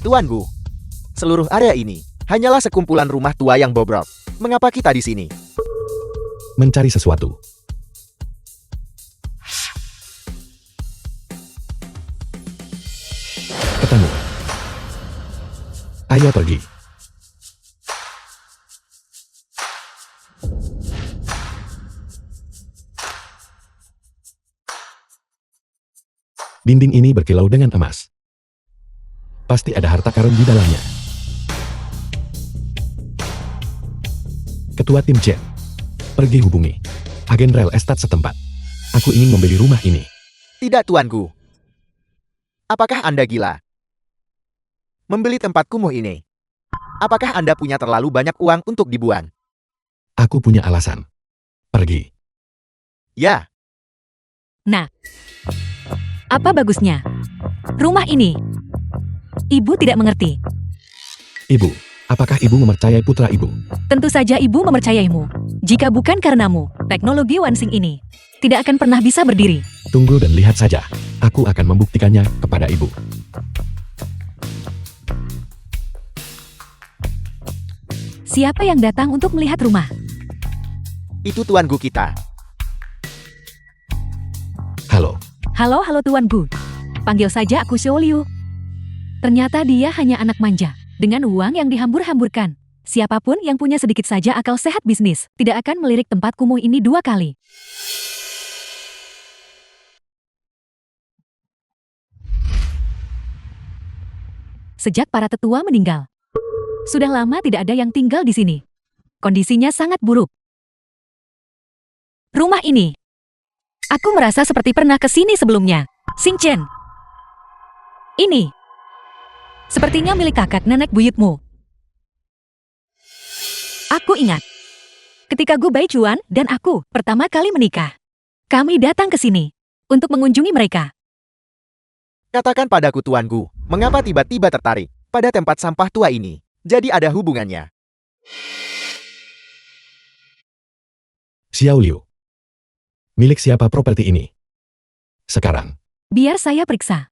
Tuan Gu, seluruh area ini hanyalah sekumpulan rumah tua yang bobrok. Mengapa kita di sini? Mencari sesuatu. Ketemu. Ayo pergi. Dinding ini berkilau dengan emas. Pasti ada harta karun di dalamnya. Ketua tim Chen, pergi hubungi agen real estate setempat. Aku ingin membeli rumah ini. Tidak, Tuan Gu. Apakah Anda gila? Membeli tempat kumuh ini? Apakah Anda punya terlalu banyak uang untuk dibuang? Aku punya alasan. Pergi. Ya, Nah, apa bagusnya rumah ini? Ibu tidak mengerti. Ibu, apakah ibu mempercayai putra ibu? Tentu saja ibu mempercayaimu. Jika bukan karenamu, teknologi Wansing ini tidak akan pernah bisa berdiri. Tunggu dan lihat saja. Aku akan membuktikannya kepada ibu. Siapa yang datang untuk melihat rumah? itu Tuan Gu kita. Halo, Halo Tuan Gu. Panggil saja aku Xiao Liu. Ternyata dia hanya anak manja, dengan uang yang dihambur-hamburkan. Siapapun yang punya sedikit saja akal sehat bisnis, tidak akan melirik tempat kumuh ini 2 kali. Sejak para tetua meninggal, sudah lama tidak ada yang tinggal di sini. Kondisinya sangat buruk. Rumah ini, aku merasa seperti pernah ke sini sebelumnya. Xing Chen, ini sepertinya milik kakak nenek buyutmu. Aku ingat, ketika Gu Baichuan dan aku pertama kali menikah, kami datang ke sini untuk mengunjungi mereka. Katakan padaku Tuan Gu, mengapa tiba-tiba tertarik pada tempat sampah tua ini? Jadi ada hubungannya. Xiao Liu. Milik siapa properti ini? Sekarang. Biar saya periksa.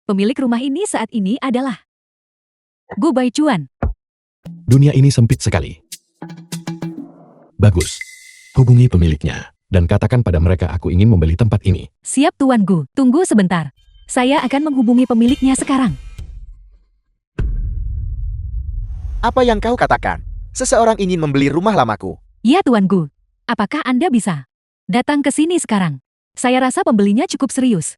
Pemilik rumah ini saat ini adalah Gu Baichuan. Dunia ini sempit sekali. Bagus. Hubungi pemiliknya dan katakan pada mereka aku ingin membeli tempat ini. Siap Tuan Gu, tunggu sebentar. Saya akan menghubungi pemiliknya sekarang. Apa yang kau katakan? Seseorang ingin membeli rumah lamaku. Ya Tuan Gu, apakah Anda bisa datang ke sini sekarang? Saya rasa pembelinya cukup serius.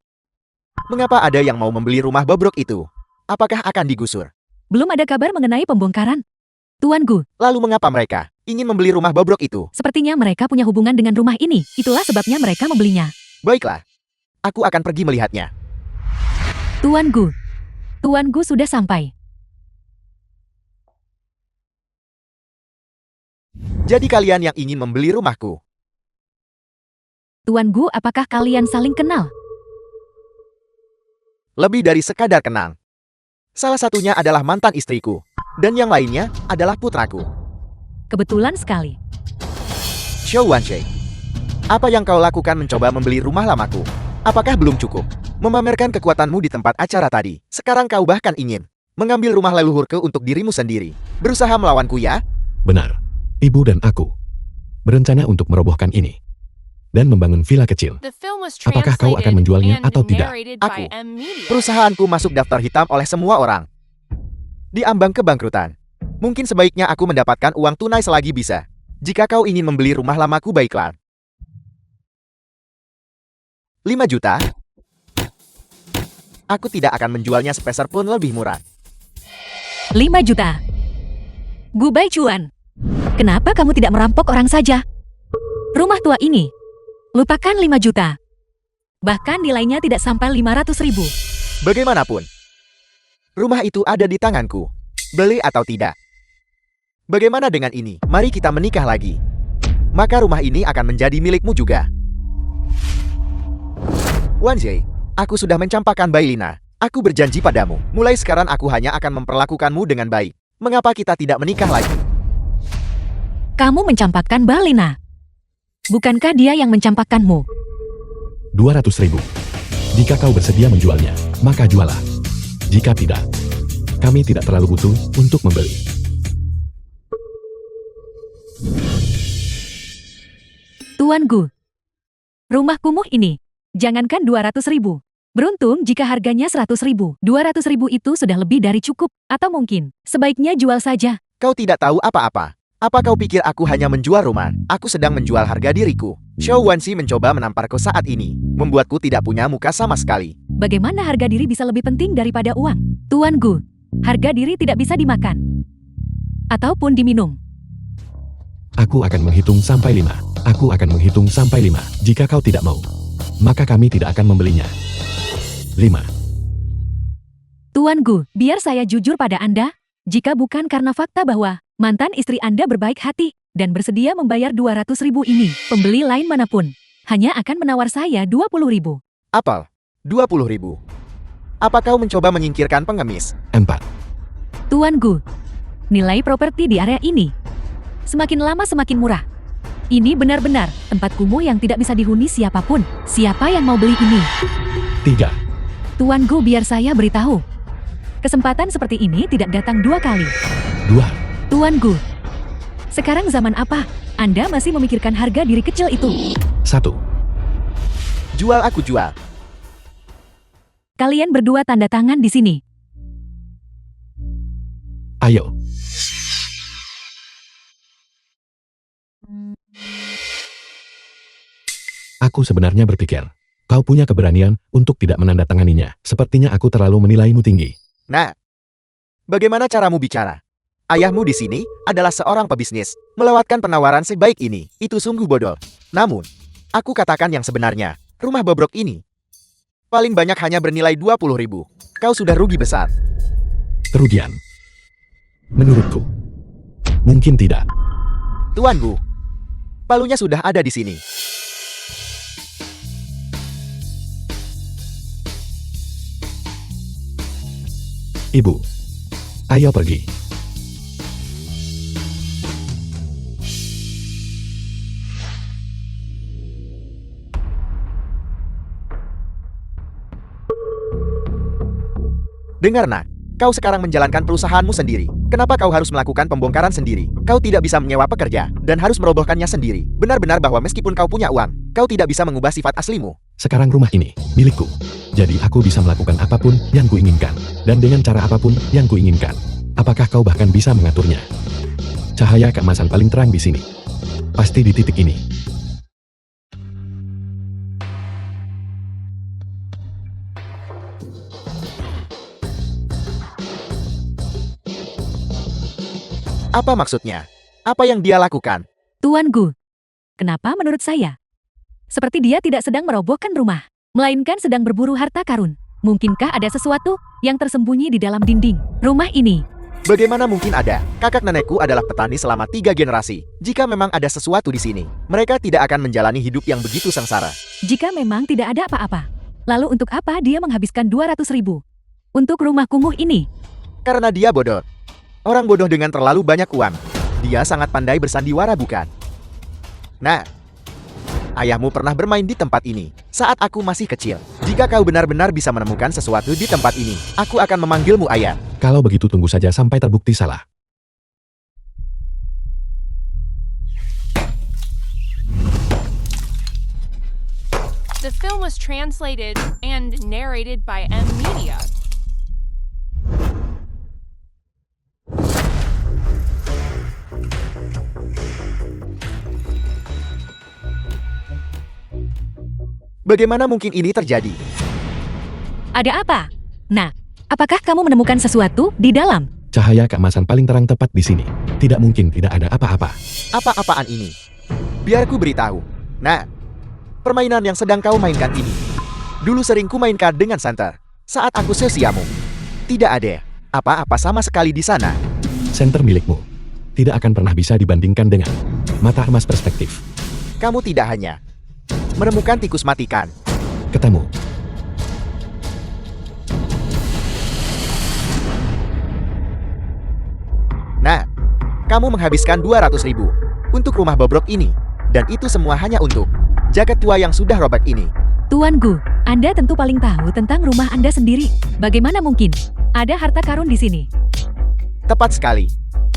Mengapa ada yang mau membeli rumah bobrok itu? Apakah akan digusur? Belum ada kabar mengenai pembongkaran. Tuan Gu, Lalu mengapa mereka ingin membeli rumah bobrok itu? sepertinya mereka punya hubungan dengan rumah ini. Itulah sebabnya mereka membelinya. Baiklah, aku akan pergi melihatnya. Tuan Gu sudah sampai. Jadi kalian yang ingin membeli rumahku. Tuan Gu, apakah kalian saling kenal? Lebih dari sekadar kenang. Salah satunya adalah mantan istriku. Dan yang lainnya adalah putraku. Kebetulan sekali. Xiao Wansheng. Apa yang kau lakukan mencoba membeli rumah lamaku? Apakah belum cukup? Memamerkan kekuatanmu di tempat acara tadi. Sekarang kau bahkan ingin mengambil rumah leluhurku untuk dirimu sendiri. Berusaha melawanku ya? Benar. Ibu dan aku berencana untuk merobohkan ini dan membangun villa kecil. Apakah kau akan menjualnya atau tidak? Aku. Perusahaanku masuk daftar hitam oleh semua orang. Di ambang kebangkrutan. Mungkin sebaiknya aku mendapatkan uang tunai selagi bisa. Jika kau ingin membeli rumah lamaku, baiklah. 5 juta? Aku tidak akan menjualnya sepeser pun lebih murah. 5 juta. Gu Baichuan, kenapa kamu tidak merampok orang saja? Rumah tua ini, lupakan 5 juta. Bahkan nilainya tidak sampai 500.000. Bagaimanapun, rumah itu ada di tanganku. Beli atau tidak? Bagaimana dengan ini? Mari kita menikah lagi. Maka rumah ini akan menjadi milikmu juga. Wanjie, aku sudah mencampakkan Bailina. Aku berjanji padamu, mulai sekarang aku hanya akan memperlakukanmu dengan baik. Mengapa kita tidak menikah lagi? Kamu mencampakkan Balina. Bukankah dia yang mencampakkanmu? 200.000. Jika kau bersedia menjualnya, maka jualah. Jika tidak, kami tidak terlalu butuh untuk membeli. Tuan Gu, rumah kumuh ini, jangankan 200.000. Beruntung jika harganya 100.000. 200.000 itu sudah lebih dari cukup, atau mungkin, sebaiknya jual saja. Kau tidak tahu apa-apa. Apa kau pikir aku hanya menjual rumah? Aku sedang menjual harga diriku. Xiao Wanxi mencoba menamparku saat ini, membuatku tidak punya muka sama sekali. Bagaimana harga diri bisa lebih penting daripada uang? Tuan Gu, harga diri tidak bisa dimakan. Ataupun diminum. Aku akan menghitung sampai 5. Aku akan menghitung sampai 5. Jika kau tidak mau, maka kami tidak akan membelinya. 5. Tuan Gu, biar saya jujur pada Anda, jika bukan karena fakta bahwa mantan istri Anda berbaik hati dan bersedia membayar 200.000 ini, pembeli lain manapun hanya akan menawar saya 20.000. Apel, 20.000. Apa kau mencoba menyingkirkan pengemis? 4. Tuan Gu, nilai properti di area ini semakin lama semakin murah. Ini benar-benar tempat kumuh yang tidak bisa dihuni siapapun. Siapa yang mau beli ini? 3. Tuan Gu, biar saya beritahu. Kesempatan seperti ini tidak datang 2 kali. 2. Tuan Gu, sekarang zaman apa? Anda masih memikirkan harga diri kecil itu? 1. Jual aku jual. Kalian berdua tanda tangan di sini. Ayo. Aku sebenarnya berpikir, kau punya keberanian untuk tidak menandatanganinya. Sepertinya aku terlalu menilaimu tinggi. Nah, bagaimana caramu bicara? Ayahmu di sini adalah seorang pebisnis. Melewatkan penawaran sebaik ini, itu sungguh bodoh. Namun, aku katakan yang sebenarnya, rumah bobrok ini paling banyak hanya bernilai 20.000. Kau sudah rugi besar. Kerugian. Menurutku, mungkin tidak. Tuan Gu, palunya sudah ada di sini. Ibu, ayo pergi. Dengar nak, kau sekarang menjalankan perusahaanmu sendiri. Kenapa kau harus melakukan pembongkaran sendiri? Kau tidak bisa menyewa pekerja dan harus merobohkannya sendiri. Benar-benar bahwa meskipun kau punya uang, kau tidak bisa mengubah sifat aslimu. Sekarang rumah ini milikku. Jadi aku bisa melakukan apapun yang kuinginkan. Dan dengan cara apapun yang kuinginkan. Apakah kau bahkan bisa mengaturnya? Cahaya keemasan paling terang di sini. Pasti di titik ini. Apa maksudnya? Apa yang dia lakukan? Tuan Gu, kenapa menurut saya? Seperti dia tidak sedang merobohkan rumah, melainkan sedang berburu harta karun. Mungkinkah ada sesuatu yang tersembunyi di dalam dinding rumah ini? Bagaimana mungkin ada? Kakak nenekku adalah petani selama 3 generasi. Jika memang ada sesuatu di sini, mereka tidak akan menjalani hidup yang begitu sengsara. Jika memang tidak ada apa-apa, lalu untuk apa dia menghabiskan 200.000 untuk rumah kumuh ini? Karena dia bodoh. Orang bodoh dengan terlalu banyak uang. Dia sangat pandai bersandiwara, bukan? Nah, ayahmu pernah bermain di tempat ini saat aku masih kecil. Jika kau benar-benar bisa menemukan sesuatu di tempat ini, aku akan memanggilmu ayah. Kalau begitu tunggu saja sampai terbukti salah. The film was translated and narrated by M Media. Bagaimana mungkin ini terjadi? Ada apa? Nah, apakah kamu menemukan sesuatu di dalam? Cahaya keemasan paling terang tepat di sini. Tidak mungkin tidak ada apa-apa. Apa-apaan ini? Biar ku beritahu. Nah, permainan yang sedang kau mainkan ini dulu sering ku mainkan dengan Center saat aku seusiamu. Tidak ada apa-apa sama sekali di sana. Center milikmu tidak akan pernah bisa dibandingkan dengan mata emas perspektif. Kamu tidak hanya menemukan tikus matikan. Ketemu. Nah, kamu menghabiskan 200.000 untuk rumah bobrok ini. Dan itu semua hanya untuk jagat tua yang sudah robek ini. Tuan Gu, Anda tentu paling tahu tentang rumah Anda sendiri. Bagaimana mungkin ada harta karun di sini? Tepat sekali.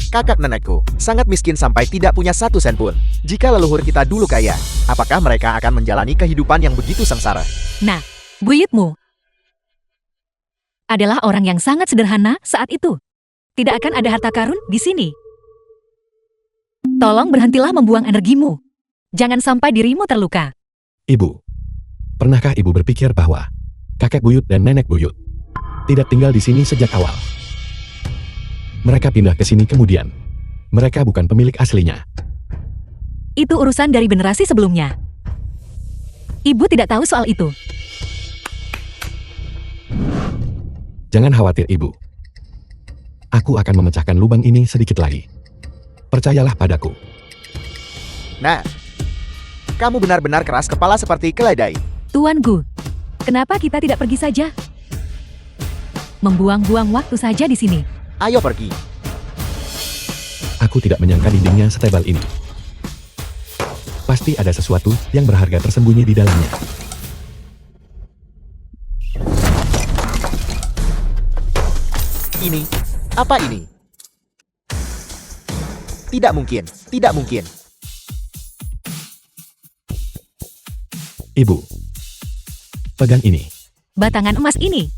Kakak nenekku sangat miskin sampai tidak punya 1 sen pun. Jika leluhur kita dulu kaya, apakah mereka akan menjalani kehidupan yang begitu sengsara? Nah, buyutmu adalah orang yang sangat sederhana saat itu. Tidak akan ada harta karun di sini. Tolong berhentilah membuang energimu. Jangan sampai dirimu terluka. Ibu, pernahkah ibu berpikir bahwa kakek buyut dan nenek buyut tidak tinggal di sini sejak awal? Mereka pindah ke sini kemudian. Mereka bukan pemilik aslinya. Itu urusan dari generasi sebelumnya. Ibu tidak tahu soal itu. Jangan khawatir ibu. Aku akan memecahkan lubang ini sedikit lagi. Percayalah padaku. Nah, kamu benar-benar keras kepala seperti keledai. Tuan Gu, kenapa kita tidak pergi saja? Membuang-buang waktu saja di sini. Ayo pergi. Aku tidak menyangka dindingnya setebal ini. Pasti ada sesuatu yang berharga tersembunyi di dalamnya. Ini, apa ini? Tidak mungkin, tidak mungkin. Ibu, pegang ini. Batangan emas ini.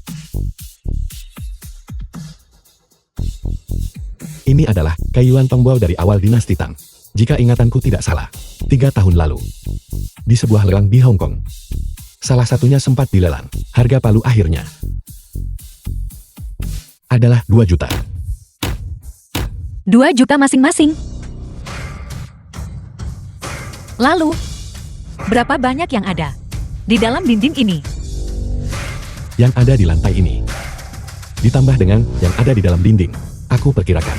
Ini adalah kayuan Tongbao dari awal dinasti Tang. Jika ingatanku tidak salah, 3 tahun lalu. Di sebuah lelang di Hong Kong. Salah satunya sempat dilelang. Harga palu akhirnya adalah 2 juta. 2 juta masing-masing. Lalu, berapa banyak yang ada di dalam dinding ini? Yang ada di lantai ini. Ditambah dengan yang ada di dalam dinding. Aku perkirakan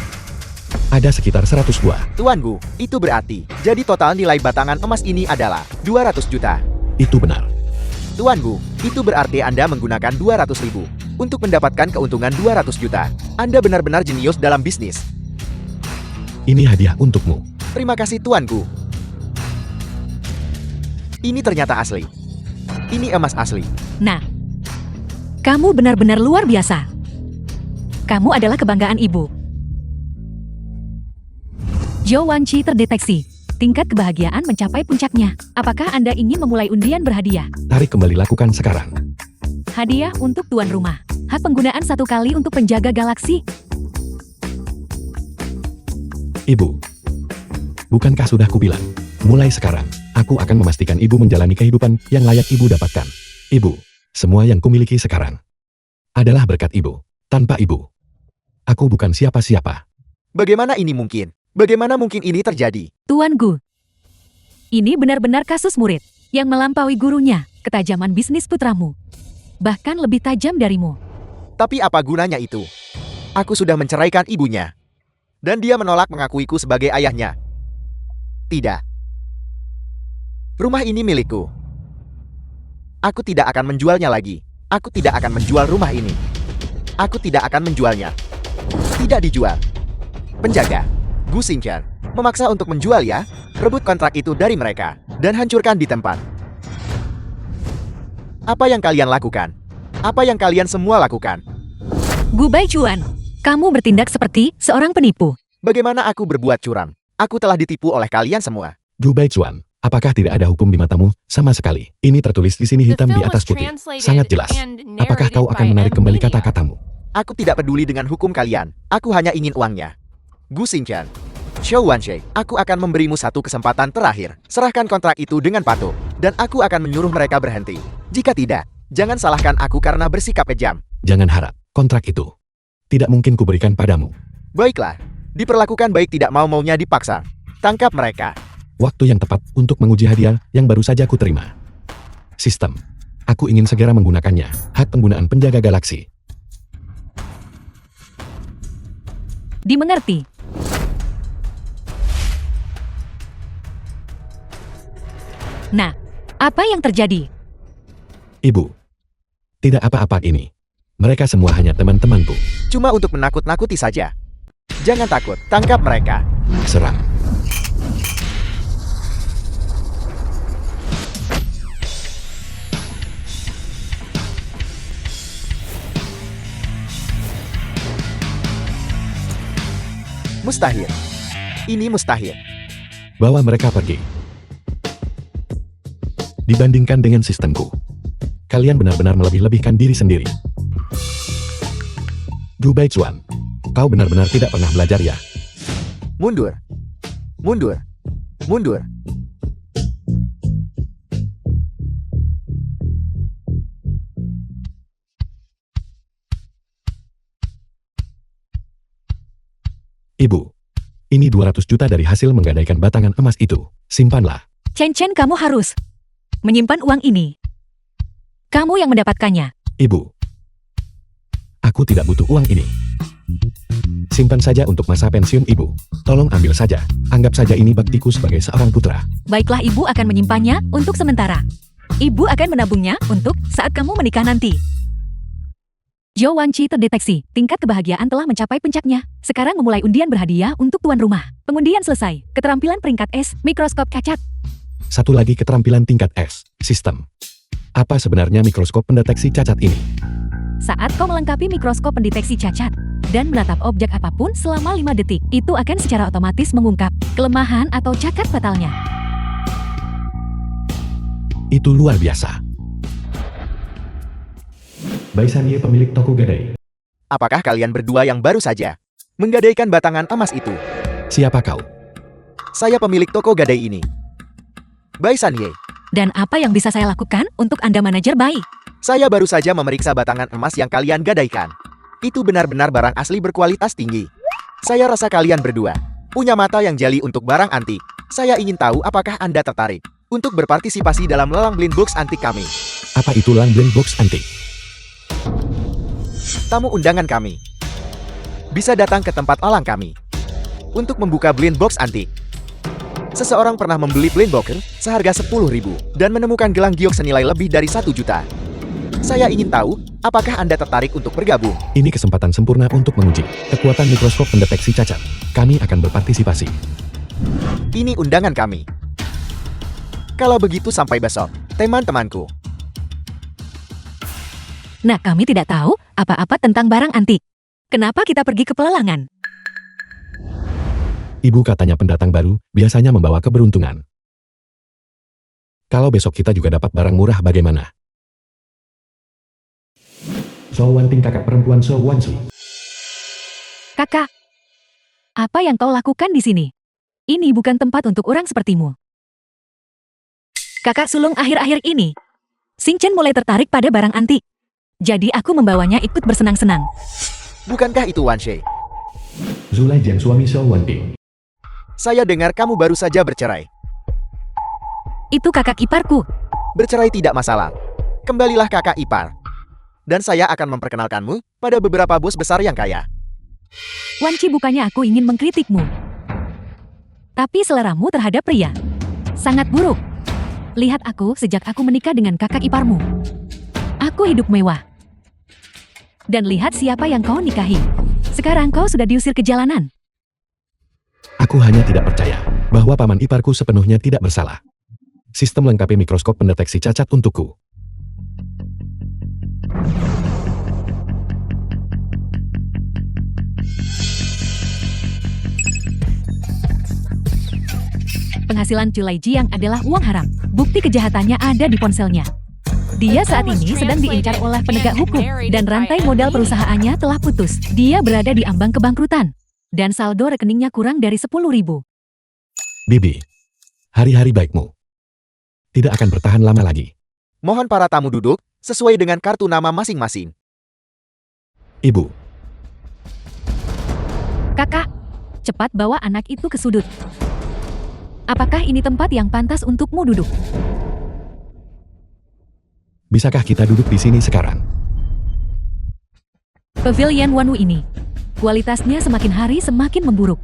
ada sekitar 100 buah. Tuan Gu, itu berarti, jadi total nilai batangan emas ini adalah 200 juta. Itu benar. Tuan Gu, itu berarti Anda menggunakan 200 ribu untuk mendapatkan keuntungan 200 juta. Anda benar-benar jenius dalam bisnis. Ini hadiah untukmu. Terima kasih Tuan Gu. Ini ternyata asli. Ini emas asli. Nah, kamu benar-benar luar biasa. Kamu adalah kebanggaan ibu. Zhou Wanqi terdeteksi. Tingkat kebahagiaan mencapai puncaknya. Apakah Anda ingin memulai undian berhadiah? Tarik kembali lakukan sekarang. Hadiah untuk tuan rumah. Hak penggunaan 1 kali untuk penjaga galaksi. Ibu, bukankah sudah kubilang? Mulai sekarang, aku akan memastikan ibu menjalani kehidupan yang layak ibu dapatkan. Ibu, semua yang kumiliki sekarang adalah berkat ibu. Tanpa ibu, aku bukan siapa-siapa. Bagaimana ini mungkin? Bagaimana mungkin ini terjadi? Tuan Gu, ini benar-benar kasus murid yang melampaui gurunya. Ketajaman bisnis putramu bahkan lebih tajam darimu. Tapi apa gunanya itu? Aku sudah menceraikan ibunya. Dan dia menolak mengakuiku sebagai ayahnya. Tidak. Rumah ini milikku. Aku tidak akan menjualnya lagi. Aku tidak akan menjual rumah ini. Aku tidak akan menjualnya. Tidak dijual. Penjaga, Gu Xingqian, memaksa untuk menjual ya? Rebut kontrak itu dari mereka, dan hancurkan di tempat. Apa yang kalian lakukan? Apa yang kalian semua lakukan? Gu Baichuan, kamu bertindak seperti seorang penipu. Bagaimana aku berbuat curang? Aku telah ditipu oleh kalian semua. Gu Baichuan, apakah tidak ada hukum di matamu sama sekali? Ini tertulis di sini The hitam di film atas was putih. translated Sangat jelas. and Apakah kau narrated akan by menarik M. kembali Media. kata-katamu? Aku tidak peduli dengan hukum kalian. Aku hanya ingin uangnya. Gu Xingqian, Zhou Wanqi, aku akan memberimu 1 kesempatan terakhir. Serahkan kontrak itu dengan patuh, dan aku akan menyuruh mereka berhenti. Jika tidak, jangan salahkan aku karena bersikap kejam. Jangan harap, kontrak itu tidak mungkin kuberikan padamu. Baiklah, diperlakukan baik tidak mau-maunya dipaksa. Tangkap mereka. Waktu yang tepat untuk menguji hadiah yang baru saja ku terima. Sistem. Aku ingin segera menggunakannya. Hak penggunaan penjaga galaksi. Dimengerti. Nah, apa yang terjadi? Ibu. Tidak apa-apa ini. Mereka semua hanya teman-temanku. Cuma untuk menakut-nakuti saja. Jangan takut, tangkap mereka. Serang. Mustahil. Ini mustahil. Bawa mereka pergi. Dibandingkan dengan sistemku, kalian benar-benar melebih-lebihkan diri sendiri. Gu Baichuan, kau benar-benar tidak pernah belajar ya? Mundur. Mundur. Mundur. Ibu, ini 200 juta dari hasil menggadaikan batangan emas itu. Simpanlah. Chen Chen, kamu harus menyimpan uang ini. Kamu yang mendapatkannya. Ibu, aku tidak butuh uang ini. Simpan saja untuk masa pensiun ibu. Tolong ambil saja. Anggap saja ini baktiku sebagai seorang putra. Baiklah, ibu akan menyimpannya untuk sementara. Ibu akan menabungnya untuk saat kamu menikah nanti. Zhou Wanqi terdeteksi. Tingkat kebahagiaan telah mencapai puncaknya. Sekarang memulai undian berhadiah untuk tuan rumah. Pengundian selesai. Keterampilan peringkat S, mikroskop cacat. Satu lagi keterampilan tingkat S, sistem. Apa sebenarnya mikroskop pendeteksi cacat ini? Saat kau melengkapi mikroskop pendeteksi cacat dan menatap objek apapun selama 5 detik, itu akan secara otomatis mengungkap kelemahan atau cacat fatalnya. Itu luar biasa. Baisanye pemilik toko gadai. Apakah kalian berdua yang baru saja menggadaikan batangan emas itu? Siapa kau? Saya pemilik toko gadai ini. Baisanye. Dan apa yang bisa saya lakukan untuk Anda manajer baik? Saya baru saja memeriksa batangan emas yang kalian gadaikan. Itu benar-benar barang asli berkualitas tinggi. Saya rasa kalian berdua punya mata yang jeli untuk barang antik. Saya ingin tahu apakah Anda tertarik untuk berpartisipasi dalam lelang blind box antik kami. Apa itu lelang blind box antik? Tamu undangan kami bisa datang ke tempat lelang kami untuk membuka blind box antik. Seseorang pernah membeli blind box seharga 10.000 dan menemukan gelang giok senilai lebih dari 1 juta. Saya ingin tahu, apakah Anda tertarik untuk bergabung? Ini kesempatan sempurna untuk menguji kekuatan mikroskop pendeteksi cacat. Kami akan berpartisipasi. Ini undangan kami. Kalau begitu sampai besok, teman-temanku. Nah, kami tidak tahu apa-apa tentang barang antik. Kenapa kita pergi ke pelelangan? Ibu katanya pendatang baru biasanya membawa keberuntungan. Kalau besok kita juga dapat barang murah bagaimana? Zhou Wanting, kakak perempuan Zhou Wanqi. Kakak, apa yang kau lakukan di sini? Ini bukan tempat untuk orang sepertimu. Kakak sulung akhir-akhir ini, Xing Chen mulai tertarik pada barang antik. Jadi aku membawanya ikut bersenang-senang. Bukankah itu Wan Shi? Zulai Jian, suami Zhou Wanting. Saya dengar kamu baru saja bercerai. Itu kakak iparku. Bercerai tidak masalah. Kembalilah kakak ipar. Dan saya akan memperkenalkanmu pada beberapa bos besar yang kaya. Wanci, bukannya aku ingin mengkritikmu. Tapi seleramu terhadap pria sangat buruk. Lihat aku sejak aku menikah dengan kakak iparmu. Aku hidup mewah. Dan lihat siapa yang kau nikahi. Sekarang kau sudah diusir ke jalanan. Aku hanya tidak percaya bahwa paman iparku sepenuhnya tidak bersalah. Sistem lengkapi mikroskop pendeteksi cacat untukku. Penghasilan Culai Jiang adalah uang haram. Bukti kejahatannya ada di ponselnya. Dia saat ini sedang diincar oleh penegak hukum dan rantai modal perusahaannya telah putus. Dia berada di ambang kebangkrutan dan saldo rekeningnya kurang dari 10.000. Bibi, hari-hari baikmu tidak akan bertahan lama lagi. Mohon para tamu duduk sesuai dengan kartu nama masing-masing. Ibu, Kakak, cepat bawa anak itu ke sudut. Apakah ini tempat yang pantas untukmu duduk? bisakah kita duduk di sini sekarang? Pavilion Wanwu ini, kualitasnya semakin hari semakin memburuk.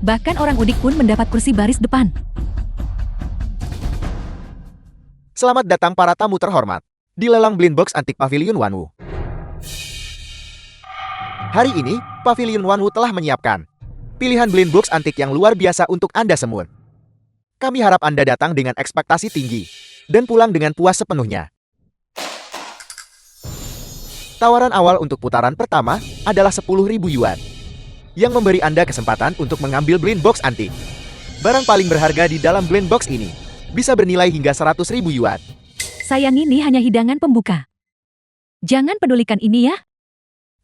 Bahkan orang udik pun mendapat kursi baris depan. Selamat datang para tamu terhormat di lelang blind box antik Pavilion Wanwu. Hari ini, Pavilion Wanwu telah menyiapkan pilihan blind box antik yang luar biasa untuk Anda semua. Kami harap Anda datang dengan ekspektasi tinggi dan pulang dengan puas sepenuhnya. Tawaran awal untuk putaran pertama adalah 10.000 yuan. yang memberi Anda kesempatan untuk mengambil blind box antik. Barang paling berharga di dalam blind box ini bisa bernilai hingga 100.000 yuan. Sayang, ini hanya hidangan pembuka. Jangan pedulikan ini ya.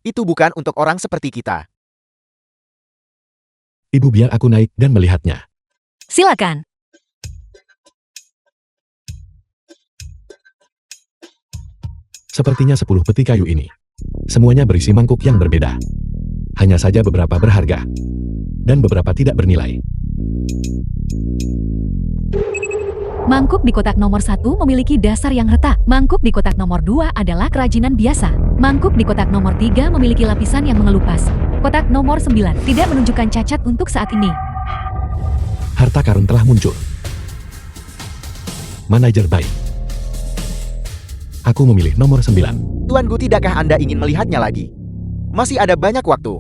Itu bukan untuk orang seperti kita. Ibu, biar aku naik dan melihatnya. Silakan. Sepertinya 10 peti kayu ini. Semuanya berisi mangkuk yang berbeda. Hanya saja beberapa berharga. Dan beberapa tidak bernilai. Mangkuk di kotak nomor 1 memiliki dasar yang retak. Mangkuk di kotak nomor 2 adalah kerajinan biasa. Mangkuk di kotak nomor 3 memiliki lapisan yang mengelupas. Kotak nomor 9 tidak menunjukkan cacat untuk saat ini. Harta karun telah muncul. Manajer baik. Aku memilih nomor 9. Tuanku, tidakkah Anda ingin melihatnya lagi? Masih ada banyak waktu.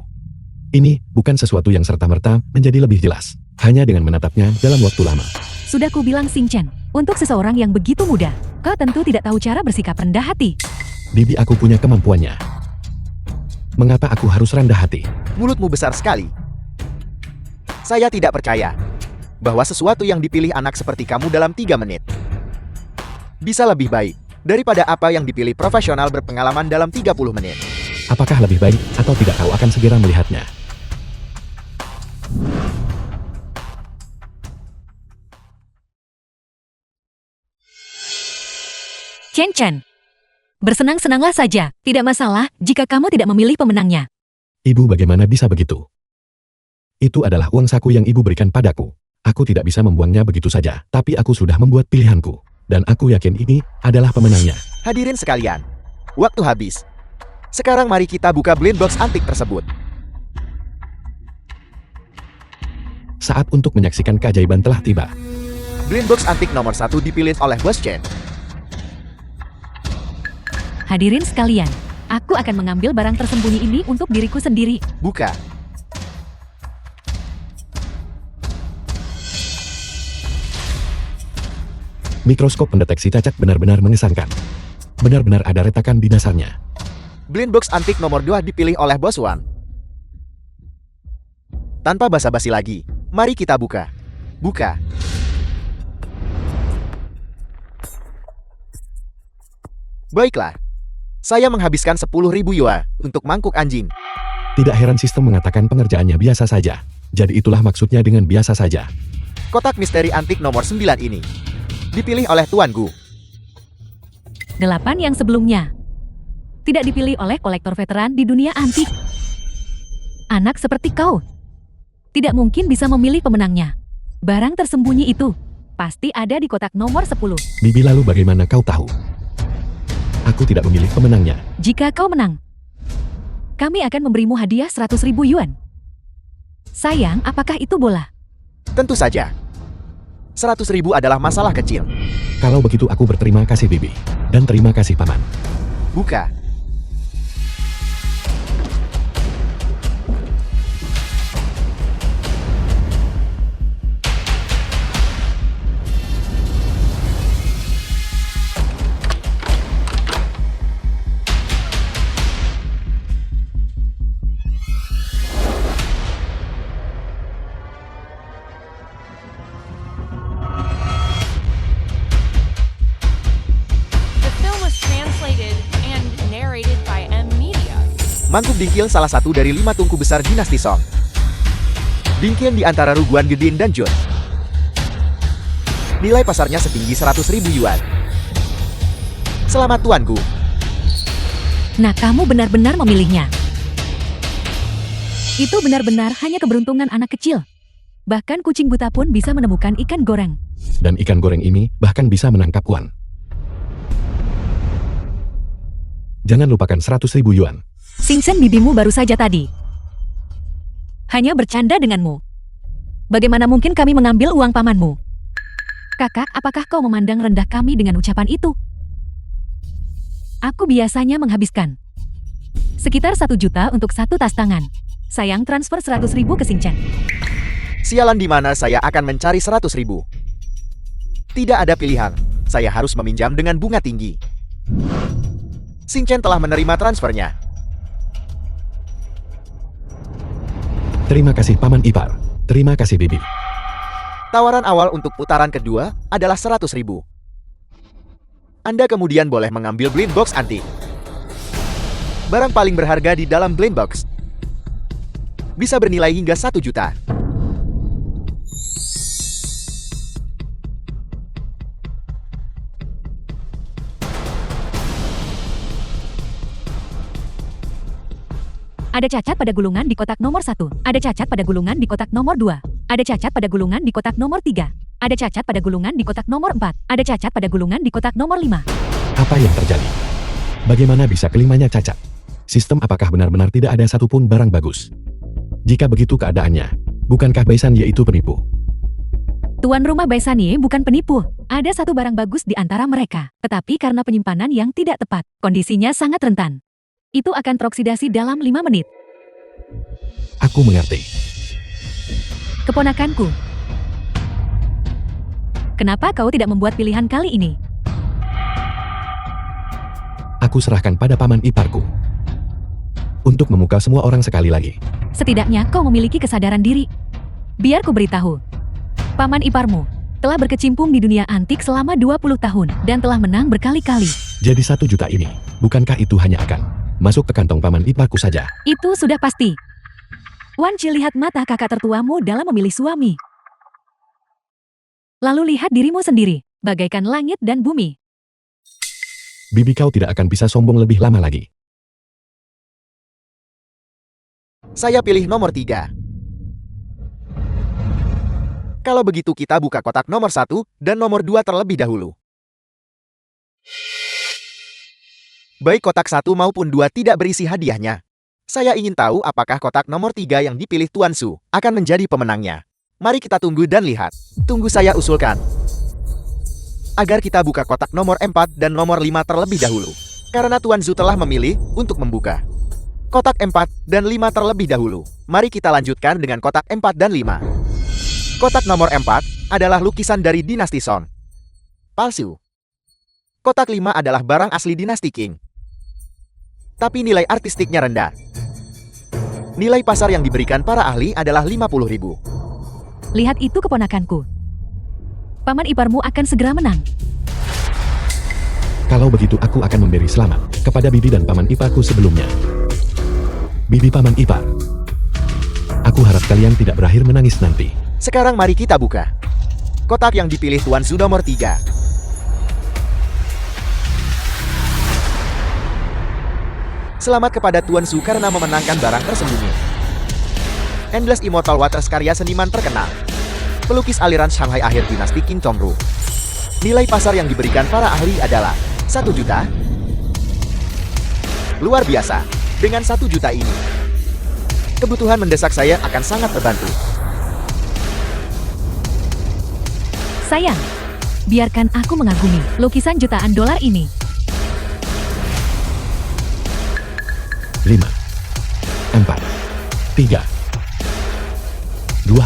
Ini bukan sesuatu yang serta-merta menjadi lebih jelas. Hanya dengan menatapnya dalam waktu lama. Sudah kubilang, Xing Chen, untuk seseorang yang begitu muda, kau tentu tidak tahu cara bersikap rendah hati. Bibi, aku punya kemampuannya. Mengapa aku harus rendah hati? Mulutmu besar sekali. Saya tidak percaya bahwa sesuatu yang dipilih anak seperti kamu dalam 3 menit bisa lebih baik daripada apa yang dipilih profesional berpengalaman dalam 30 menit. Apakah lebih baik atau tidak, kau akan segera melihatnya. Chen Chen, bersenang-senanglah saja. Tidak masalah jika kamu tidak memilih pemenangnya. Ibu, bagaimana bisa begitu? Itu adalah uang saku yang ibu berikan padaku. Aku tidak bisa membuangnya begitu saja, tapi aku sudah membuat pilihanku. Dan aku yakin ini adalah pemenangnya. Hadirin sekalian, waktu habis. Sekarang mari kita buka blind box antik tersebut. Saat untuk menyaksikan keajaiban telah tiba. Blind box antik nomor 1 dipilih oleh Bos Chen. Hadirin sekalian, aku akan mengambil barang tersembunyi ini untuk diriku sendiri. Buka. Mikroskop pendeteksi cacat benar-benar mengesankan. Benar-benar ada retakan di dasarnya. Blind box antik nomor 2 dipilih oleh Bos Wan. Tanpa basa-basi lagi, mari kita buka. Buka. Baiklah. Saya menghabiskan 10.000 yuan untuk mangkuk anjing. Tidak heran sistem mengatakan pengerjaannya biasa saja. Jadi itulah maksudnya dengan biasa saja. Kotak misteri antik nomor 9 ini dipilih oleh Tuan Gu. 8 yang sebelumnya tidak dipilih oleh kolektor veteran di dunia antik. Anak seperti kau tidak mungkin bisa memilih pemenangnya. Barang tersembunyi itu pasti ada di kotak nomor 10. Bibi, lalu bagaimana kau tahu? Aku tidak memilih pemenangnya. Jika kau menang, kami akan memberimu hadiah 100.000 yuan. Sayang, apakah itu bola? Tentu saja. 100.000 adalah masalah kecil. Kalau begitu aku berterima kasih, Bibi. Dan terima kasih, Paman. Buka. Mangkuk Dingkil salah satu dari 5 tungku besar dinasti Song. Dingkil di antara Ruguan Gedin dan Jun. Nilai pasarnya setinggi 100.000 yuan. Selamat Tuanku. Nah, kamu benar-benar memilihnya. Itu benar-benar hanya keberuntungan anak kecil. Bahkan kucing buta pun bisa menemukan ikan goreng. Dan ikan goreng ini bahkan bisa menangkap Wan. Jangan lupakan 100.000 yuan. Xing Chen, bibimu baru saja tadi hanya bercanda denganmu. Bagaimana mungkin kami mengambil uang pamanmu? Kakak, apakah kau memandang rendah kami dengan ucapan itu? Aku biasanya menghabiskan sekitar 1 juta untuk 1 tas tangan. Sayang, transfer 100.000 ke Xing Chen. Sialan, di mana saya akan mencari 100.000? Tidak ada pilihan. Saya harus meminjam dengan bunga tinggi. Xing Chen telah menerima transfernya. Terima kasih Paman Ipar. Terima kasih Bibi. Tawaran awal untuk putaran kedua adalah 100.000. Anda kemudian boleh mengambil blind box antik. Barang paling berharga di dalam blind box bisa bernilai hingga 1 juta. Ada cacat pada gulungan di kotak nomor 1. Ada cacat pada gulungan di kotak nomor 2. Ada cacat pada gulungan di kotak nomor 3. Ada cacat pada gulungan di kotak nomor 4. Ada cacat pada gulungan di kotak nomor 5. Apa yang terjadi? Bagaimana bisa kelimanya cacat? Sistem apakah benar-benar tidak ada satupun barang bagus? Jika begitu keadaannya, bukankah Baisan yaitu penipu? Tuan rumah Baisanie bukan penipu. Ada satu barang bagus di antara mereka. Tetapi karena penyimpanan yang tidak tepat, kondisinya sangat rentan. Itu akan teroksidasi dalam 5 menit. Aku mengerti. Keponakanku. Kenapa kau tidak membuat pilihan kali ini? Aku serahkan pada Paman Iparku. Untuk memukau semua orang sekali lagi. Setidaknya kau memiliki kesadaran diri. Biar ku beritahu. Paman Iparmu telah berkecimpung di dunia antik selama 20 tahun dan telah menang berkali-kali. Jadi 1 juta ini, bukankah itu hanya akan masuk ke kantong Paman Iparku saja? Itu sudah pasti. Wan Chi, lihat mata kakak tertuamu dalam memilih suami. Lalu lihat dirimu sendiri, bagaikan langit dan bumi. Bibi, kau tidak akan bisa sombong lebih lama lagi. Saya pilih nomor 3. Kalau begitu kita buka kotak nomor 1 dan nomor 2 terlebih dahulu. Baik kotak 1 maupun 2 tidak berisi hadiahnya. Saya ingin tahu apakah kotak nomor 3 yang dipilih Tuan Su akan menjadi pemenangnya. Mari kita tunggu dan lihat. Tunggu saya usulkan. Agar kita buka kotak nomor 4 dan nomor 5 terlebih dahulu. Karena Tuan Su telah memilih untuk membuka kotak 4 dan 5 terlebih dahulu. Mari kita lanjutkan dengan kotak 4 dan 5. Kotak nomor 4 adalah lukisan dari dinasti Song. Palsu. Kotak 5 adalah barang asli dinasti Qing. Tapi nilai artistiknya rendah. Nilai pasar yang diberikan para ahli adalah 50.000. Lihat itu keponakanku. Paman Iparmu akan segera menang. Kalau begitu aku akan memberi selamat kepada Bibi dan Paman Iparku sebelumnya. Bibi, Paman Ipar. Aku harap kalian tidak berakhir menangis nanti. Sekarang mari kita buka kotak yang dipilih Tuan Su nomor 3. Selamat kepada Tuan Su karena memenangkan barang tersembunyi. Endless Immortal Waters karya seniman terkenal. Pelukis aliran Shanghai akhir dinasti Qing Tongru. Nilai pasar yang diberikan para ahli adalah 1 juta. Luar biasa. Dengan 1 juta ini, kebutuhan mendesak saya akan sangat terbantu. Sayang, biarkan aku mengagumi lukisan jutaan dolar ini. 5, 4, 3, 2, 1.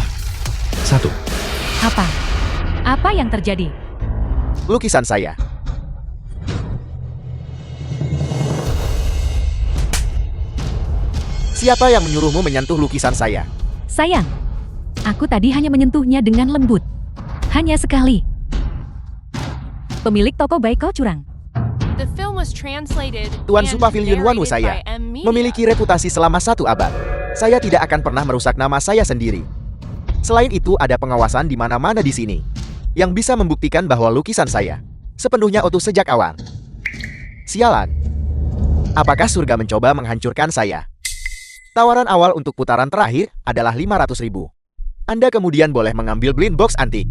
Apa? Apa yang terjadi? Lukisan saya. Siapa yang menyuruhmu menyentuh lukisan saya? Sayang, aku tadi hanya menyentuhnya dengan lembut. Hanya sekali. Pemilik toko baik kau curang. The film was translated Tuan Su and Pavilion Wanwu narrated saya by M Media. memiliki reputasi selama 1 abad. Saya tidak akan pernah merusak nama saya sendiri. Selain itu ada pengawasan di mana-mana di sini yang bisa membuktikan bahwa lukisan saya sepenuhnya utuh sejak awal. Sialan. Apakah surga mencoba menghancurkan saya? Tawaran awal untuk putaran terakhir adalah 500.000. Anda kemudian boleh mengambil blind box antik.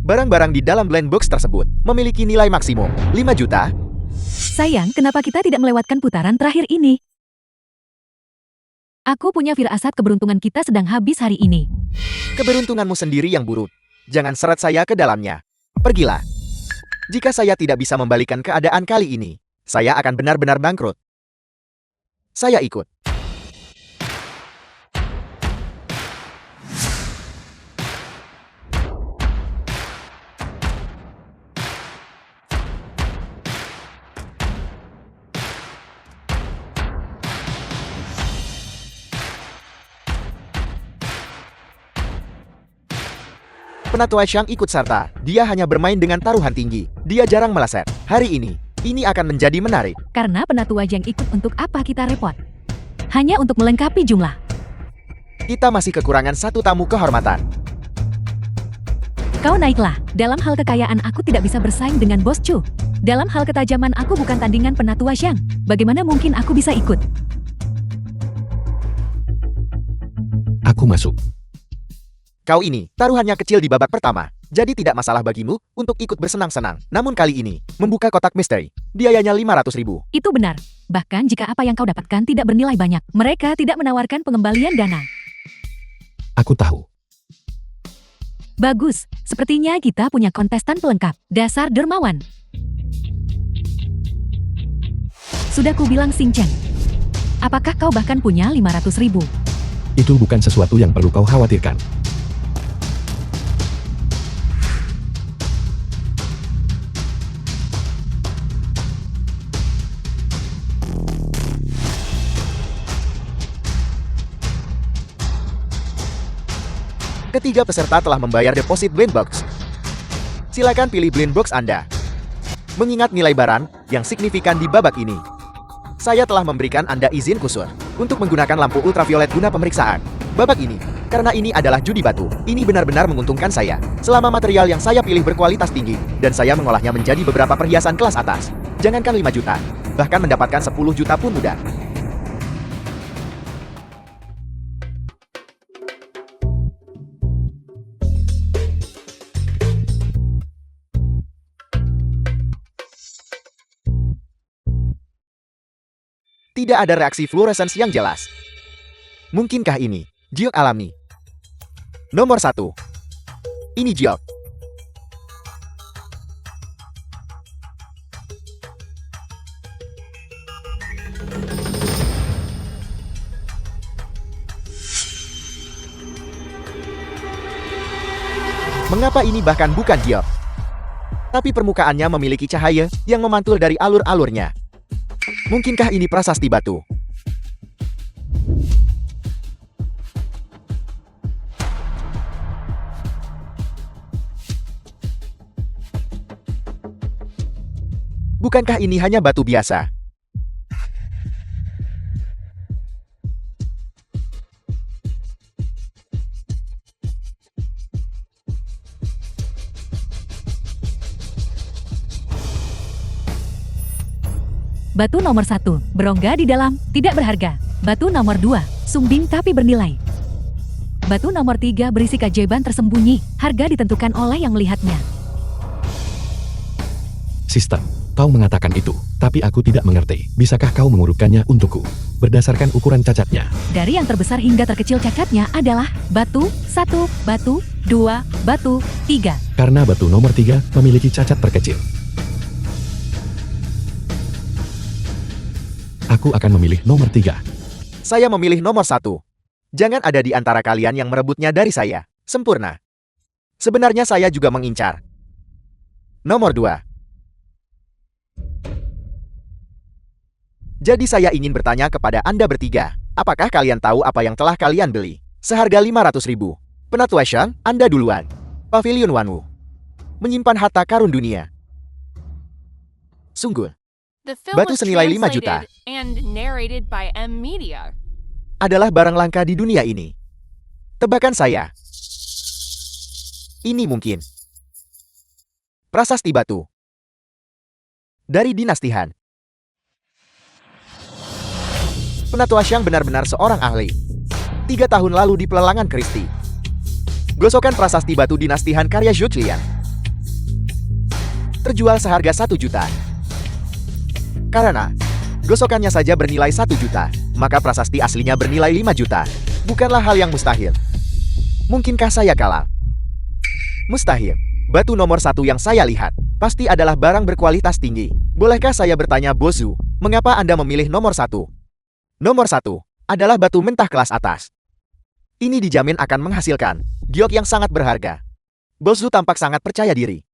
Barang-barang di dalam blind box tersebut memiliki nilai maksimum 5 juta. Sayang, kenapa kita tidak melewatkan putaran terakhir ini? Aku punya firasat keberuntungan kita sedang habis hari ini. Keberuntunganmu sendiri yang buruk. Jangan seret saya ke dalamnya. Pergilah. Jika saya tidak bisa membalikan keadaan kali ini, saya akan benar-benar bangkrut. Saya ikut. Penatua Xiang ikut serta. Dia hanya bermain dengan taruhan tinggi. Dia jarang meleset. Hari ini akan menjadi menarik. Karena penatua yang ikut, untuk apa kita repot? Hanya untuk melengkapi jumlah. Kita masih kekurangan satu tamu kehormatan. Kau naiklah. Dalam hal kekayaan aku tidak bisa bersaing dengan Bos Chu. Dalam hal ketajaman aku bukan tandingan penatua Xiang. Bagaimana mungkin aku bisa ikut? Aku masuk. Kau ini, taruhannya kecil di babak pertama. Jadi tidak masalah bagimu untuk ikut bersenang-senang. Namun kali ini, membuka kotak misteri. Biayanya 500.000. Itu benar. Bahkan jika apa yang kau dapatkan tidak bernilai banyak, mereka tidak menawarkan pengembalian dana. Aku tahu. Bagus, sepertinya kita punya kontestan pelengkap. Dasar dermawan. Sudah kubilang Xing Chen. Apakah kau bahkan punya 500.000? Itu bukan sesuatu yang perlu kau khawatirkan. Ketiga peserta telah membayar deposit blind box. Silakan pilih blind box Anda. Mengingat nilai barang yang signifikan di babak ini, saya telah memberikan Anda izin khusus untuk menggunakan lampu ultraviolet guna pemeriksaan. Babak ini, karena ini adalah judi batu, ini benar-benar menguntungkan saya. Selama material yang saya pilih berkualitas tinggi, dan saya mengolahnya menjadi beberapa perhiasan kelas atas. Jangankan 5 juta, bahkan mendapatkan 10 juta pun mudah. Tidak ada reaksi fluoresens yang jelas. Mungkinkah ini giok alami? Nomor 1. Ini giok. Mengapa ini bahkan bukan giok? Tapi permukaannya memiliki cahaya yang memantul dari alur-alurnya. Mungkinkah ini prasasti batu? Bukankah ini hanya batu biasa? Batu nomor 1, berongga di dalam, tidak berharga. Batu nomor 2, sumbing tapi bernilai. Batu nomor 3 berisi keajaiban tersembunyi, harga ditentukan oleh yang melihatnya. Sistem, kau mengatakan itu, tapi aku tidak mengerti. Bisakah kau mengurutkannya untukku? Berdasarkan ukuran cacatnya. Dari yang terbesar hingga terkecil cacatnya adalah batu 1, batu 2, batu 3. Karena batu nomor 3 memiliki cacat terkecil. Aku akan memilih nomor 3. Saya memilih nomor 1. Jangan ada di antara kalian yang merebutnya dari saya. Sempurna. Sebenarnya saya juga mengincar. Nomor 2. Jadi saya ingin bertanya kepada Anda bertiga. Apakah kalian tahu apa yang telah kalian beli? Seharga 500.000. Penatua Xiang, Anda duluan. Pavilion Wanwu. Menyimpan harta karun dunia. Sungguh. The film Batu was senilai 5 juta. translated and narrated by M Media. Adalah barang langka di dunia ini. Tebakan saya. Ini mungkin. Prasasti batu. Dari dinasti Han. Penatua Xiang benar-benar seorang ahli. 3 tahun lalu di pelelangan Kristi. Gosokan prasasti batu dinasti Han karya Zhou Qian. Terjual seharga 1 juta. Karena gosokannya saja bernilai 1 juta, maka prasasti aslinya bernilai 5 juta. Bukanlah hal yang mustahil. Mungkinkah saya kalah? Mustahil. Batu nomor 1 yang saya lihat pasti adalah barang berkualitas tinggi. Bolehkah saya bertanya Bos Zhu, mengapa Anda memilih nomor 1? Nomor 1 adalah batu mentah kelas atas. Ini dijamin akan menghasilkan giok yang sangat berharga. Bos Zhu tampak sangat percaya diri.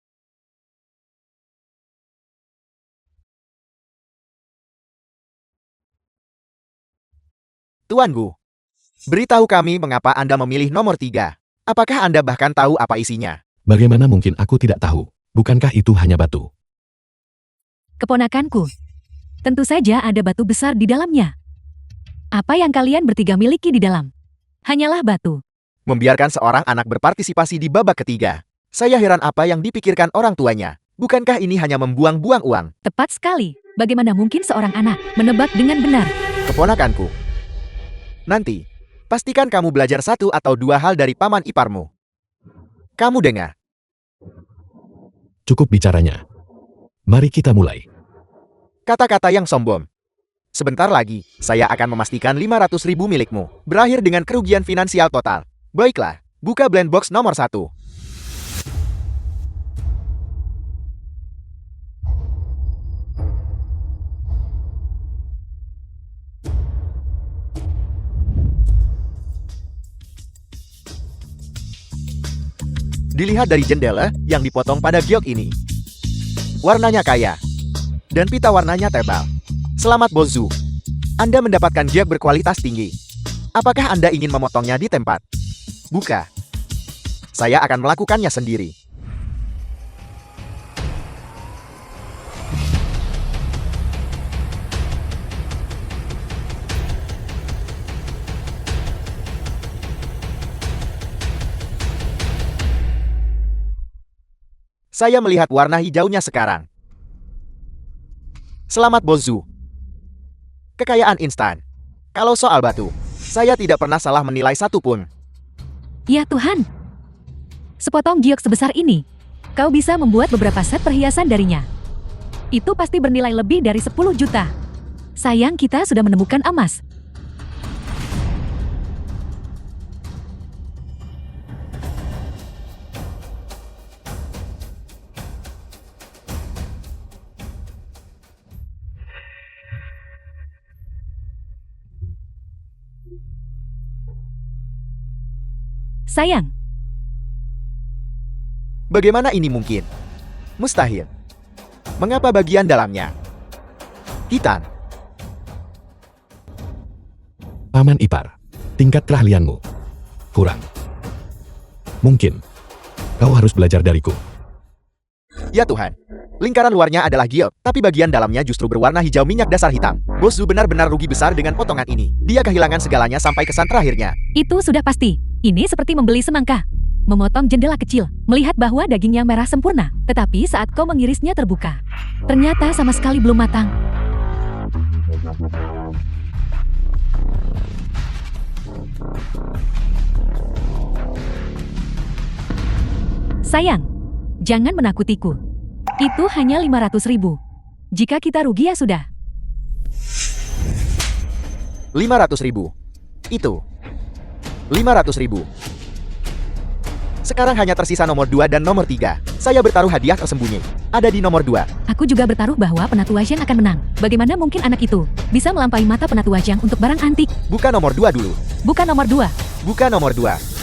Tuan Gu, beritahu kami mengapa Anda memilih nomor 3. Apakah Anda bahkan tahu apa isinya? Bagaimana mungkin aku tidak tahu? Bukankah itu hanya batu? Keponakanku. Tentu saja ada batu besar di dalamnya. Apa yang kalian bertiga miliki di dalam? Hanyalah batu. Membiarkan seorang anak berpartisipasi di babak ketiga. Saya heran apa yang dipikirkan orang tuanya. Bukankah ini hanya membuang-buang uang? Tepat sekali. Bagaimana mungkin seorang anak menebak dengan benar? Keponakanku. Nanti, pastikan kamu belajar 1 atau 2 hal dari paman iparmu. Kamu dengar? Cukup bicaranya. Mari kita mulai. Kata-kata yang sombong. Sebentar lagi, saya akan memastikan 500.000 milikmu berakhir dengan kerugian finansial total. Baiklah, buka blind box nomor 1. Dilihat dari jendela yang dipotong pada giok ini. Warnanya kaya. Dan pita warnanya tebal. Selamat Bozu. Anda mendapatkan giok berkualitas tinggi. Apakah Anda ingin memotongnya di tempat? Buka. Saya akan melakukannya sendiri. Saya melihat warna hijaunya sekarang. Selamat Bozu. Kekayaan instan. Kalau soal batu, saya tidak pernah salah menilai satu pun. Ya Tuhan. Sepotong giok sebesar ini, kau bisa membuat beberapa set perhiasan darinya. Itu pasti bernilai lebih dari 10 juta. Sayang kita sudah menemukan emas. Sayang, Bagaimana ini mungkin? Mustahil. Mengapa bagian dalamnya? Titan. Paman ipar. Tingkat keahlianmu kurang. Mungkin kau harus belajar dariku. Ya Tuhan. Lingkaran luarnya adalah giok, tapi bagian dalamnya justru berwarna hijau minyak dasar hitam. Bozu benar-benar rugi besar dengan potongan ini. Dia kehilangan segalanya sampai kesan terakhirnya. itu sudah pasti. Ini seperti membeli semangka. Memotong jendela kecil, melihat bahwa dagingnya merah sempurna. Tetapi saat kau mengirisnya terbuka, ternyata sama sekali belum matang. Sayang, jangan menakutiku. Itu hanya 500.000. Jika kita rugi ya sudah. 500.000. Itu. 500.000. Sekarang hanya tersisa nomor 2 dan nomor 3. Saya bertaruh hadiah tersembunyi. Ada di nomor 2. Aku juga bertaruh bahwa penatu Wajang akan menang. Bagaimana mungkin anak itu bisa melampaui mata penatu Wajang untuk barang antik? Buka nomor 2 dulu. Bukan nomor 2. Buka nomor 2.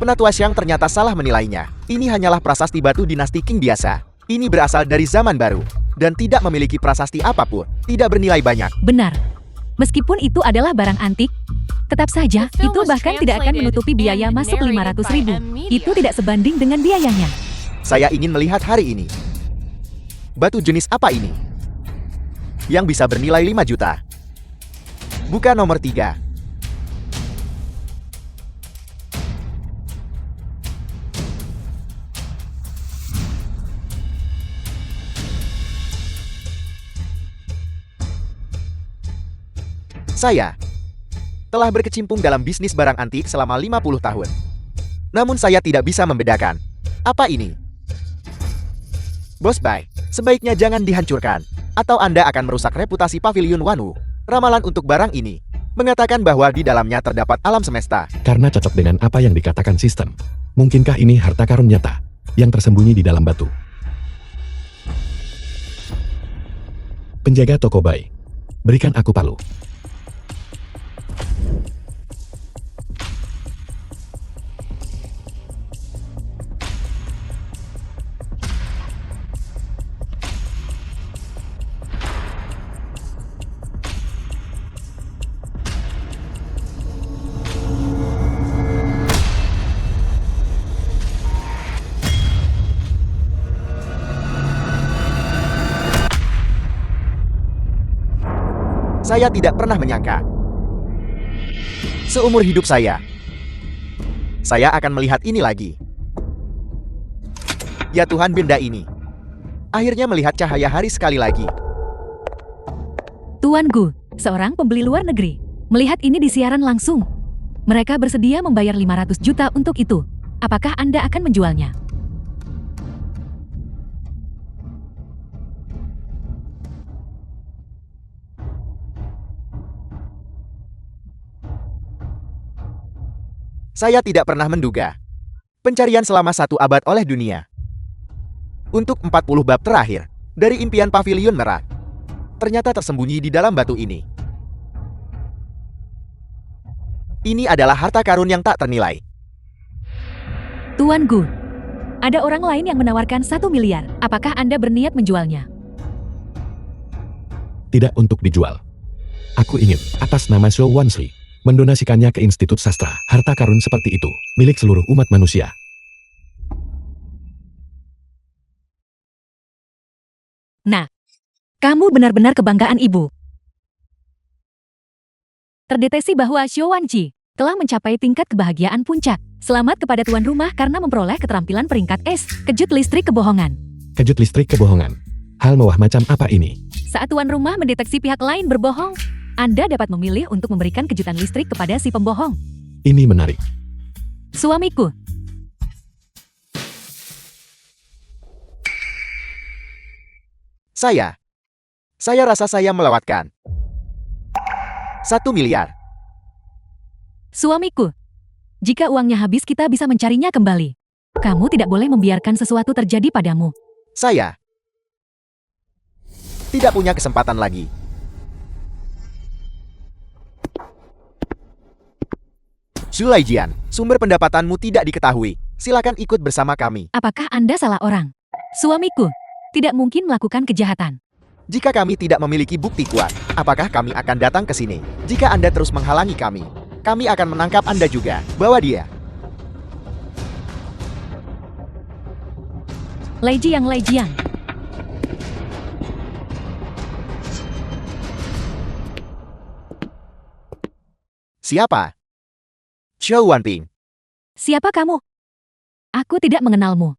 Penatu Asyang ternyata salah menilainya. Ini hanyalah prasasti batu dinasti Qing biasa. Ini berasal dari zaman baru. Dan tidak memiliki prasasti apapun. Tidak bernilai banyak. Benar. Meskipun itu adalah barang antik, tetap saja itu bahkan tidak akan menutupi biaya masuk 500.000. Itu tidak sebanding dengan biayanya. Saya ingin melihat hari ini. Batu jenis apa ini? Yang bisa bernilai 5 juta. Buka nomor 3. Saya telah berkecimpung dalam bisnis barang antik selama 50 tahun. Namun saya tidak bisa membedakan. Apa ini? Bos Bai, sebaiknya jangan dihancurkan. Atau Anda akan merusak reputasi Pavilion Wanu. Ramalan untuk barang ini mengatakan bahwa di dalamnya terdapat alam semesta. Karena cocok dengan apa yang dikatakan sistem. Mungkinkah ini harta karun nyata yang tersembunyi di dalam batu? Penjaga toko Bai, berikan aku palu. Saya tidak pernah menyangka. Seumur hidup saya akan melihat ini lagi. Ya Tuhan, benda ini. Akhirnya melihat cahaya hari sekali lagi. Tuan Gu, seorang pembeli luar negeri, melihat ini di siaran langsung. Mereka bersedia membayar 500 juta untuk itu. Apakah Anda akan menjualnya? Saya tidak pernah menduga. Pencarian selama 1 abad oleh dunia. Untuk 40 bab terakhir, dari impian pavilion merah, ternyata tersembunyi di dalam batu ini. Ini adalah harta karun yang tak ternilai. Tuan Gu, ada orang lain yang menawarkan 1 miliar. Apakah Anda berniat menjualnya? Tidak untuk dijual. Aku ingin, atas nama Zhou Wanshi, mendonasikannya ke Institut Sastra. Harta karun seperti itu, milik seluruh umat manusia. Nah, kamu benar-benar kebanggaan ibu. Terdeteksi bahwa Zhou Wanji telah mencapai tingkat kebahagiaan puncak. Selamat kepada tuan rumah karena memperoleh keterampilan peringkat S. Kejut listrik kebohongan. Kejut listrik kebohongan. Hal mewah macam apa ini? Saat tuan rumah mendeteksi pihak lain berbohong, Anda dapat memilih untuk memberikan kejutan listrik kepada si pembohong. Ini menarik. Suamiku. Saya rasa saya melewatkan 1 miliar. Suamiku. Jika uangnya habis kita bisa mencarinya kembali. Kamu tidak boleh membiarkan sesuatu terjadi padamu. Saya tidak punya kesempatan lagi. Zulaijian, sumber pendapatanmu tidak diketahui. Silakan ikut bersama kami. Apakah Anda salah orang? Suamiku tidak mungkin melakukan kejahatan. Jika kami tidak memiliki bukti kuat, apakah kami akan datang ke sini? Jika Anda terus menghalangi kami akan menangkap Anda juga. Bawa dia. Lei Jiang. Siapa? Zhou Wanping. Siapa kamu? Aku tidak mengenalmu.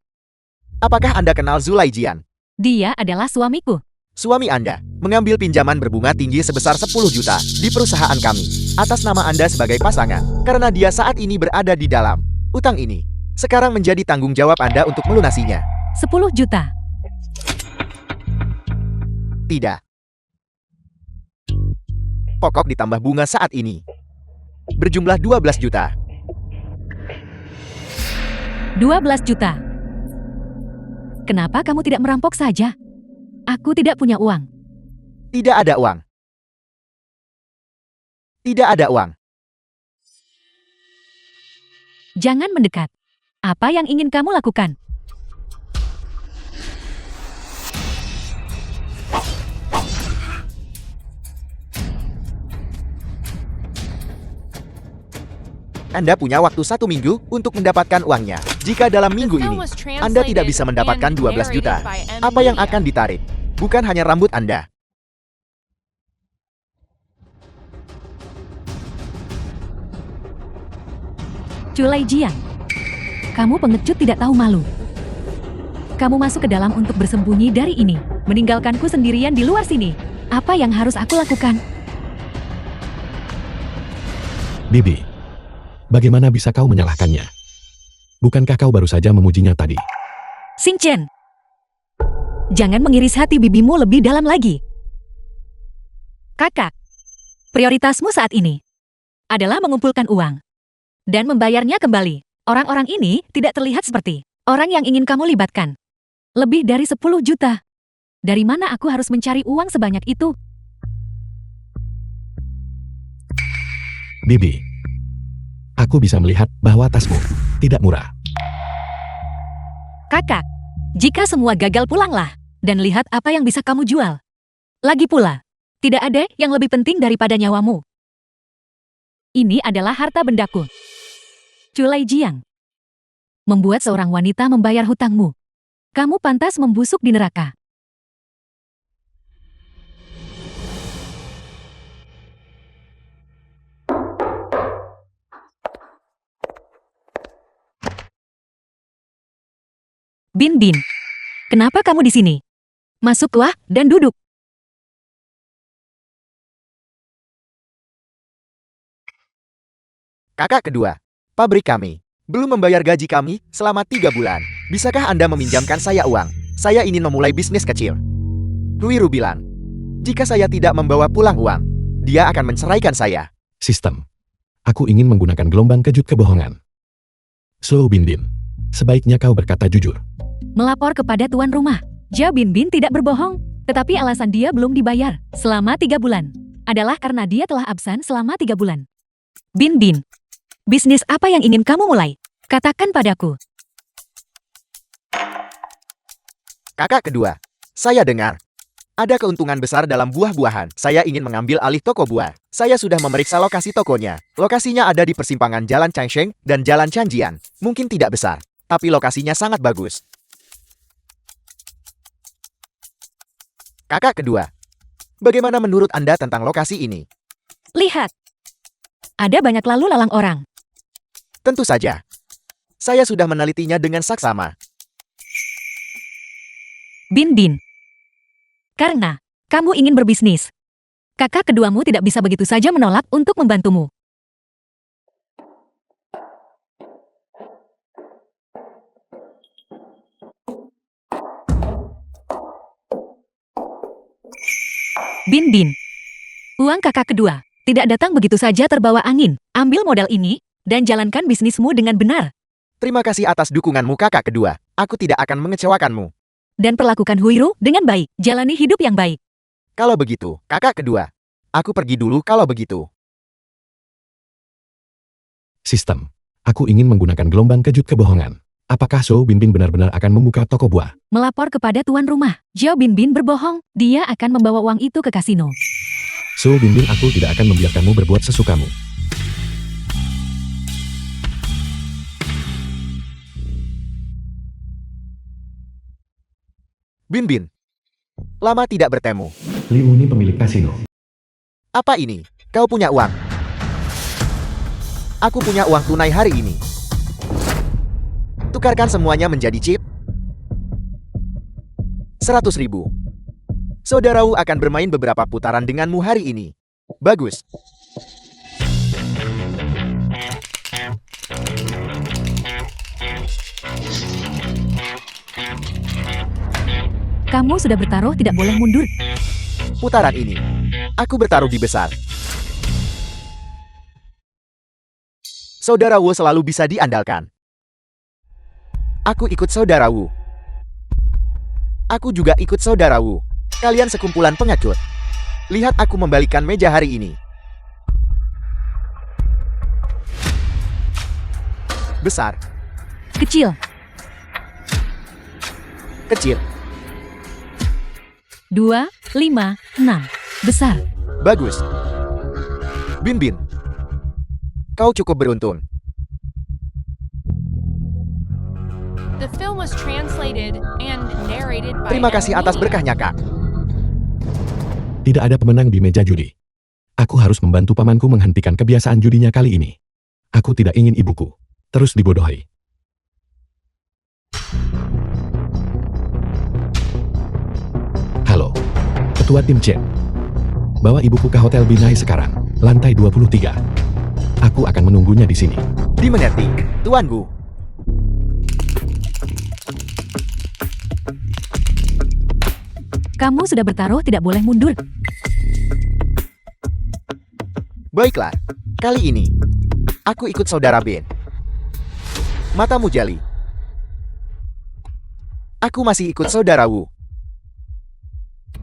Apakah Anda kenal Zulaijian? Dia adalah suamiku. Suami Anda mengambil pinjaman berbunga tinggi sebesar 10 juta di perusahaan kami atas nama Anda sebagai pasangan karena dia saat ini berada di dalam utang ini. Sekarang menjadi tanggung jawab Anda untuk melunasinya. 10 juta. Tidak. Pokok ditambah bunga saat ini berjumlah 12 juta. 12 juta. Kenapa kamu tidak merampok saja? Aku tidak punya uang. Tidak ada uang. Tidak ada uang. Jangan mendekat. Apa yang ingin kamu lakukan? Anda punya waktu 1 minggu untuk mendapatkan uangnya. Jika dalam minggu ini Anda tidak bisa mendapatkan 12 juta, apa yang akan ditarik? Bukan hanya rambut Anda. Culai Jiang. Kamu pengecut tidak tahu malu. Kamu masuk ke dalam untuk bersembunyi dari ini, meninggalkanku sendirian di luar sini. Apa yang harus aku lakukan? Bibi, bagaimana bisa kau menyalahkannya? Bukankah kau baru saja memujinya tadi? Xing Chen. Jangan mengiris hati bibimu lebih dalam lagi. Kakak, prioritasmu saat ini adalah mengumpulkan uang dan membayarnya kembali. Orang-orang ini tidak terlihat seperti orang yang ingin kamu libatkan. Lebih dari 10 juta. Dari mana aku harus mencari uang sebanyak itu? Bibi, aku bisa melihat bahwa tasmu tidak murah. Kakak, jika semua gagal pulanglah dan lihat apa yang bisa kamu jual. Lagi pula, tidak ada yang lebih penting daripada nyawamu. Ini adalah harta bendaku. Culai Jiang. Membuat seorang wanita membayar hutangmu. Kamu pantas membusuk di neraka. Bin Bin, kenapa kamu di sini? Masuk wah dan duduk. Kakak kedua, pabrik kami belum membayar gaji kami selama 3 bulan. Bisakah Anda meminjamkan saya uang? Saya ingin memulai bisnis kecil. Ruiru bilang, jika saya tidak membawa pulang uang, dia akan menceraikan saya. Sistem. Aku ingin menggunakan gelombang kejut kebohongan. So Bin Bin, sebaiknya kau berkata jujur. Melapor kepada tuan rumah. Jia Bin Bin tidak berbohong, tetapi alasan dia belum dibayar selama 3 bulan adalah karena dia telah absen selama 3 bulan. Bin Bin, bisnis apa yang ingin kamu mulai? Katakan padaku. Kakak kedua, saya dengar ada keuntungan besar dalam buah-buahan. Saya ingin mengambil alih toko buah. Saya sudah memeriksa lokasi tokonya. Lokasinya ada di persimpangan Jalan Changsheng dan Jalan Chanjian. Mungkin tidak besar, tapi lokasinya sangat bagus. Kakak kedua, bagaimana menurut Anda tentang lokasi ini? Lihat, ada banyak lalu lalang orang. Tentu saja. Saya sudah menelitinya dengan saksama. Bin Bin, karena kamu ingin berbisnis, kakak keduamu tidak bisa begitu saja menolak untuk membantumu. Bin Bin, uang kakak kedua tidak datang begitu saja terbawa angin. Ambil modal ini dan jalankan bisnismu dengan benar. Terima kasih atas dukunganmu kakak kedua. Aku tidak akan mengecewakanmu. Dan perlakukan Huiru dengan baik. Jalani hidup yang baik. Kalau begitu, kakak kedua, aku pergi dulu kalau begitu. Sistem. Aku ingin menggunakan gelombang kejut kebohongan. Apakah So Bin Bin benar-benar akan membuka toko buah? Melapor kepada tuan rumah. Jiao Bin Bin berbohong. Dia akan membawa uang itu ke kasino. So Bin Bin, aku tidak akan membiarkanmu berbuat sesukamu. Bin Bin, lama tidak bertemu. Li Uni pemilik kasino. Apa ini? Kau punya uang? Aku punya uang tunai hari ini. Tukarkan semuanya menjadi chip. 100.000. Saudaramu akan bermain beberapa putaran denganmu hari ini. Bagus. Kamu sudah bertaruh, tidak boleh mundur. Putaran ini, aku bertaruh di besar. Saudara Wu selalu bisa diandalkan. Aku ikut saudara Wu. Aku juga ikut saudara Wu. Kalian sekumpulan pengecut. Lihat aku membalikkan meja hari ini. Besar. Kecil. Kecil. 2, 5, 6. Besar. Bagus. Bin Bin, kau cukup beruntung. The film was translated and narrated by Terima kasih atas M. Media. berkahnya, Kak. Tidak ada pemenang di meja judi. Aku harus membantu pamanku menghentikan kebiasaan judinya kali ini. Aku tidak ingin ibuku terus dibodohi. Halo, Ketua Tim Chen. Bawa ibuku ke Hotel Binai sekarang, lantai 23. Aku akan menunggunya di sini. Dimengerti, Tuan Gu. Kamu sudah bertaruh, tidak boleh mundur. Baiklah, kali ini, aku ikut saudara Ben. Matamu jali. Aku masih ikut saudara Wu.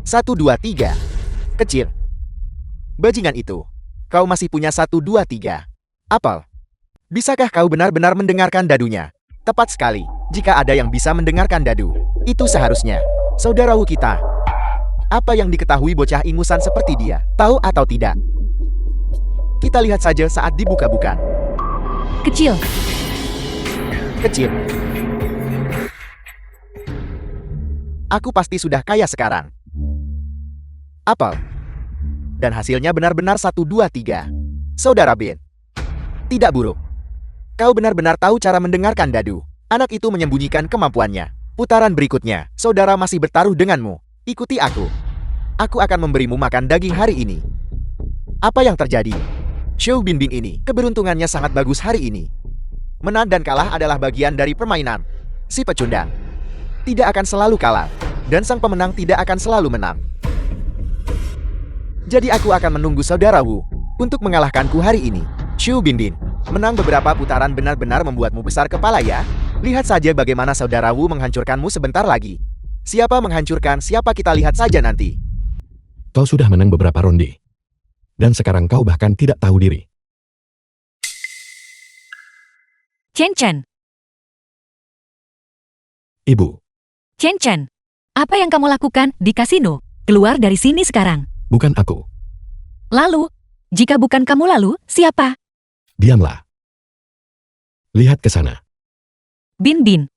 1, 2, 3. Kecil. Bajingan itu. Kau masih punya 1, 2, 3. Apel. Bisakah kau benar-benar mendengarkan dadunya? Tepat sekali. Jika ada yang bisa mendengarkan dadu, itu seharusnya saudara Wu kita. Apa yang diketahui bocah ingusan seperti dia? Tahu atau tidak? Kita lihat saja saat dibuka-bukan. Kecil. Kecil. Aku pasti sudah kaya sekarang. Apel. Dan hasilnya benar-benar 1, 2, 3. Saudara Ben. Tidak buruk. Kau benar-benar tahu cara mendengarkan dadu. Anak itu menyembunyikan kemampuannya. Putaran berikutnya, saudara masih bertaruh denganmu. Ikuti aku. Aku akan memberimu makan daging hari ini. Apa yang terjadi? Xiao Binbin ini, keberuntungannya sangat bagus hari ini. Menang dan kalah adalah bagian dari permainan. Si pecundang tidak akan selalu kalah, dan sang pemenang tidak akan selalu menang. Jadi aku akan menunggu saudara Wu untuk mengalahkanku hari ini. Xiao Binbin, menang beberapa putaran benar-benar membuatmu besar kepala ya. Lihat saja bagaimana saudara Wu menghancurkanmu sebentar lagi. Siapa menghancurkan siapa kita lihat saja nanti. Kau sudah menang beberapa ronde. Dan sekarang kau bahkan tidak tahu diri. Chen Chen, Ibu, Chen Chen. Apa yang kamu lakukan di kasino? Keluar dari sini sekarang. bukan aku. Lalu, jika bukan kamu lalu, siapa? Diamlah. Lihat ke sana. Bin Bin.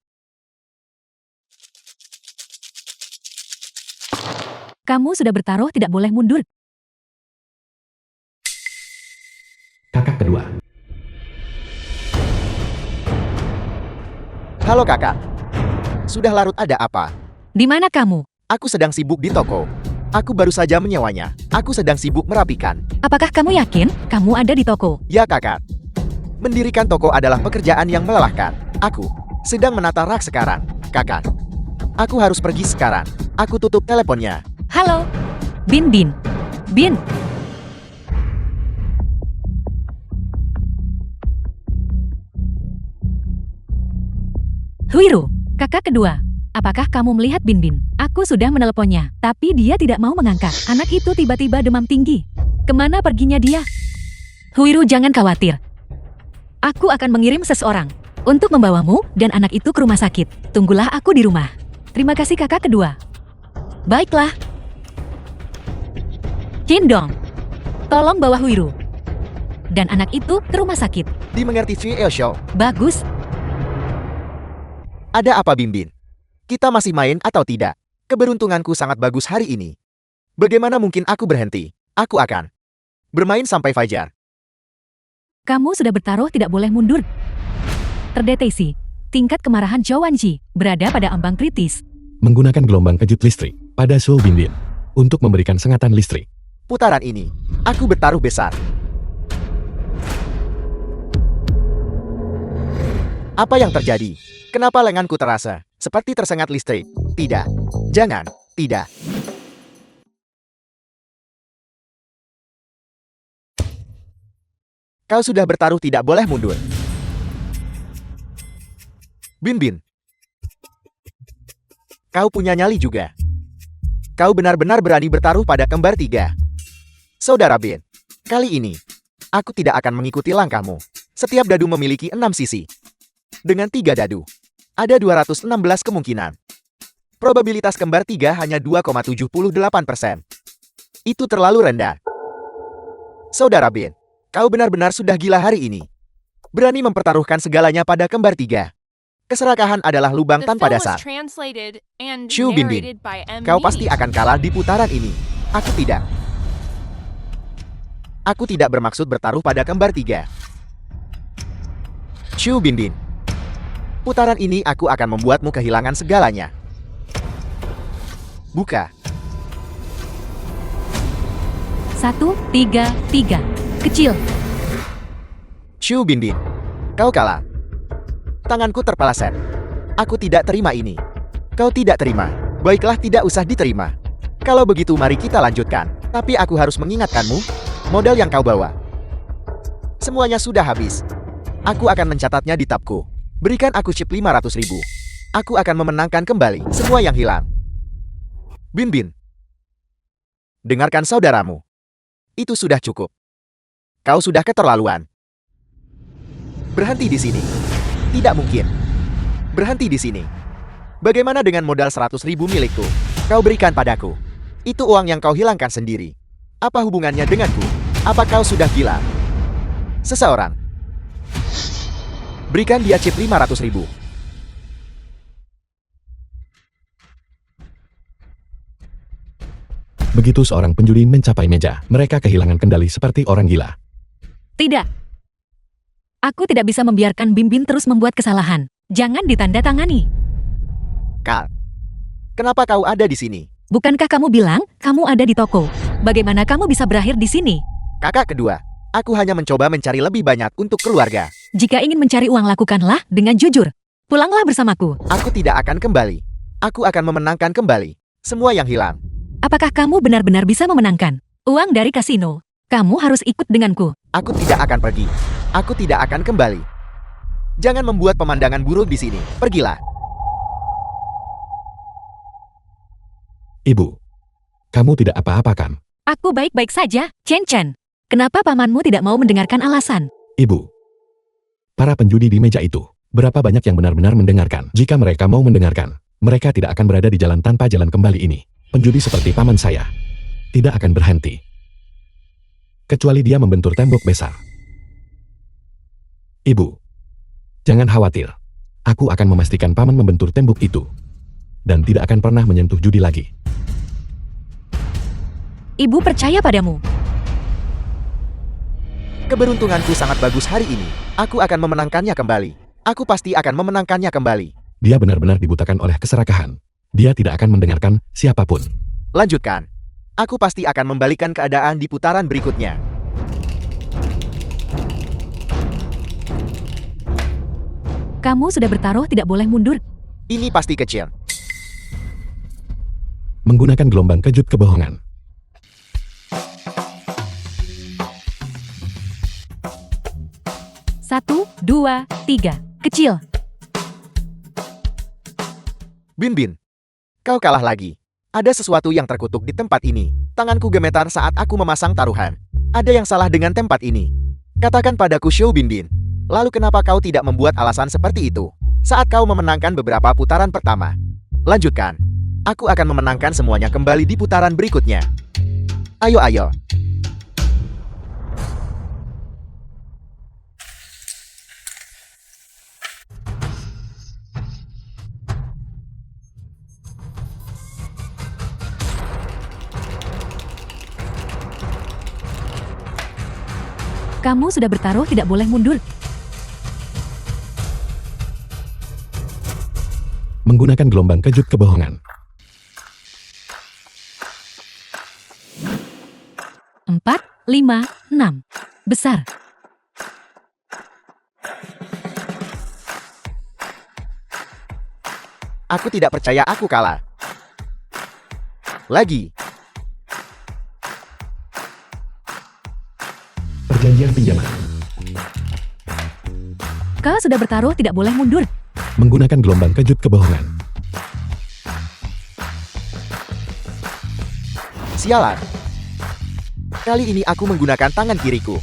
Kamu sudah bertaruh tidak boleh mundur. Kakak kedua. Halo kakak. Sudah larut ada apa? Di mana kamu? Aku sedang sibuk di toko. Aku baru saja menyewanya. Aku sedang sibuk merapikan. Apakah kamu yakin kamu ada di toko? Ya kakak. Mendirikan toko adalah pekerjaan yang melelahkan. Aku sedang menata rak sekarang. Kakak. Aku harus pergi sekarang. Aku tutup teleponnya. Halo, Bin Bin. Bin. Huiru, kakak kedua. Apakah kamu melihat Bin Bin? Aku sudah menelponnya, tapi dia tidak mau mengangkat. Anak itu tiba-tiba demam tinggi. Kemana perginya dia? Huiru, jangan khawatir. Aku akan mengirim seseorang untuk membawamu dan anak itu ke rumah sakit. Tunggulah aku di rumah. Terima kasih kakak kedua. Baiklah. Cindong, tolong bawa Huiru dan anak itu ke rumah sakit. Dimengerti Cui Elshou. Bagus. Ada apa Bimbin? Kita masih main atau tidak? Keberuntunganku sangat bagus hari ini. Bagaimana mungkin aku berhenti? Aku akan bermain sampai fajar. Kamu sudah bertaruh tidak boleh mundur. Terdeteksi, tingkat kemarahan Zhou Wanji berada pada ambang kritis. Menggunakan gelombang kejut listrik pada Xiao Binbin untuk memberikan sengatan listrik. Putaran ini, aku bertaruh besar. Apa yang terjadi? Kenapa lenganku terasa seperti tersengat listrik? Tidak. Jangan. Tidak. Kau sudah bertaruh tidak boleh mundur. Bin Bin. Kau punya nyali juga. Kau benar-benar berani bertaruh pada kembar tiga. Saudara Bin, kali ini, aku tidak akan mengikuti langkahmu. Setiap dadu memiliki 6 sisi. Dengan 3 dadu, ada 216 kemungkinan. Probabilitas kembar 3 hanya 2,78%. Itu terlalu rendah. Saudara Bin, kau benar-benar sudah gila hari ini. Berani mempertaruhkan segalanya pada kembar 3. Keserakahan adalah lubang The tanpa film was dasar. translated and Xiao Binbin, narrated by M. kau pasti Media. akan kalah di putaran ini. Aku tidak. Aku tidak bermaksud bertaruh pada kembar 3. Xiao Binbin. Putaran ini aku akan membuatmu kehilangan segalanya. Buka. 1, 3, 3. Kecil. Xiao Binbin. Kau kalah. Tanganku terpeleset. Aku tidak terima ini. Kau tidak terima. Baiklah, tidak usah diterima. Kalau begitu mari kita lanjutkan. Tapi aku harus mengingatkanmu, modal yang kau bawa semuanya sudah habis. Aku akan mencatatnya di tabku. Berikan aku chip 500.000. Aku akan memenangkan kembali semua yang hilang. Bin Bin. Dengarkan saudaramu. Itu sudah cukup. Kau sudah keterlaluan. Berhenti di sini. Tidak mungkin. Berhenti di sini. Bagaimana dengan modal 100.000 milikku? Kau berikan padaku. Itu uang yang kau hilangkan sendiri. Apa hubungannya denganku? Apa kau sudah gila? Seseorang. Berikan dia chip 500.000. Begitu seorang penjudi mencapai meja, mereka kehilangan kendali seperti orang gila. Tidak. Aku tidak bisa membiarkan Bin Bin terus membuat kesalahan. Jangan ditandatangani. Kal, kenapa kau ada di sini? Bukankah kamu bilang kamu ada di toko? Bagaimana kamu bisa berakhir di sini? Kakak kedua, aku hanya mencoba mencari lebih banyak untuk keluarga. Jika ingin mencari uang, lakukanlah dengan jujur. Pulanglah bersamaku. Aku tidak akan kembali. Aku akan memenangkan kembali semua yang hilang. Apakah kamu benar-benar bisa memenangkan uang dari kasino? Kamu harus ikut denganku. Aku tidak akan pergi. Aku tidak akan kembali. Jangan membuat pemandangan buruk di sini. Pergilah. Ibu, kamu tidak apa-apa kan? Aku baik-baik saja, Chen Chen. Kenapa pamanmu tidak mau mendengarkan alasan? Ibu, para penjudi di meja itu, berapa banyak yang benar-benar mendengarkan? Jika mereka mau mendengarkan, mereka tidak akan berada di jalan tanpa jalan kembali ini. Penjudi seperti paman saya tidak akan berhenti, kecuali dia membentur tembok besar. Ibu, jangan khawatir. Aku akan memastikan paman membentur tembok itu dan tidak akan pernah menyentuh judi lagi. Ibu percaya padamu. Keberuntunganku sangat bagus hari ini. Aku akan memenangkannya kembali. Aku pasti akan memenangkannya kembali. Dia benar-benar dibutakan oleh keserakahan. Dia tidak akan mendengarkan siapapun. Lanjutkan. Aku pasti akan membalikan keadaan di putaran berikutnya. Kamu sudah bertaruh, tidak boleh mundur. Ini pasti kecil. Menggunakan gelombang kejut kebohongan. Satu, dua, tiga. Kecil. Bin Bin, kau kalah lagi. Ada sesuatu yang terkutuk di tempat ini. Tanganku gemetar saat aku memasang taruhan. Ada yang salah dengan tempat ini. Katakan padaku, Xiao Bin Bin. Lalu kenapa kau tidak membuat alasan seperti itu saat kau memenangkan beberapa putaran pertama? Lanjutkan. Aku akan memenangkan semuanya kembali di putaran berikutnya. Ayo, ayo. Kamu sudah bertaruh, tidak boleh mundur. Menggunakan gelombang kejut kebohongan. 4, 5, 6. Besar. Aku tidak percaya aku kalah. Lagi. Perjanjian pinjaman. Kau sudah bertaruh, tidak boleh mundur. Menggunakan gelombang kejut kebohongan. Sialan. Kali ini aku menggunakan tangan kiriku.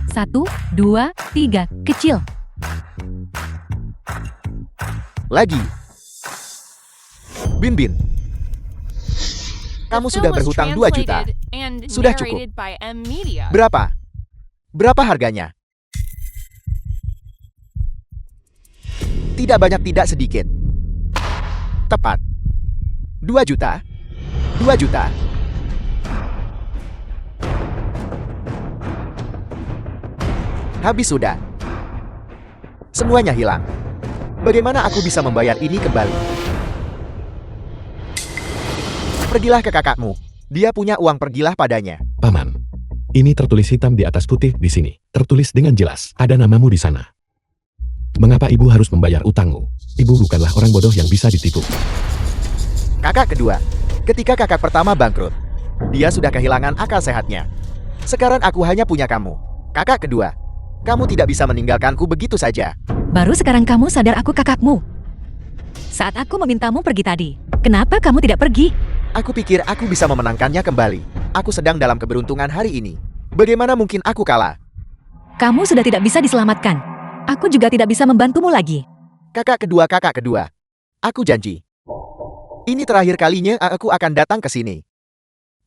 Satu, dua, tiga. Kecil. Lagi. Bin Bin, kamu The sudah film was berhutang 2 juta. translated and Sudah cukup. narrated by M Media. Berapa? Berapa harganya? Tidak banyak, tidak sedikit. Tepat. 2 juta. 2 juta. Habis sudah. Semuanya hilang. Bagaimana aku bisa membayar ini kembali? Pergilah ke kakakmu. Dia punya uang, pergilah padanya. Paman, ini tertulis hitam di atas putih di sini. Tertulis dengan jelas, ada namamu di sana. Mengapa ibu harus membayar utangmu? Ibu bukanlah orang bodoh yang bisa ditipu. Kakak kedua, ketika kakak pertama bangkrut, dia sudah kehilangan akal sehatnya. Sekarang aku hanya punya kamu. Kakak kedua, kamu tidak bisa meninggalkanku begitu saja. Baru sekarang kamu sadar aku kakakmu. Saat aku memintamu pergi tadi, kenapa kamu tidak pergi? Aku pikir aku bisa memenangkannya kembali. Aku sedang dalam keberuntungan hari ini. Bagaimana mungkin aku kalah? Kamu sudah tidak bisa diselamatkan. Aku juga tidak bisa membantumu lagi. Kakak kedua. Aku janji. Ini terakhir kalinya aku akan datang ke sini.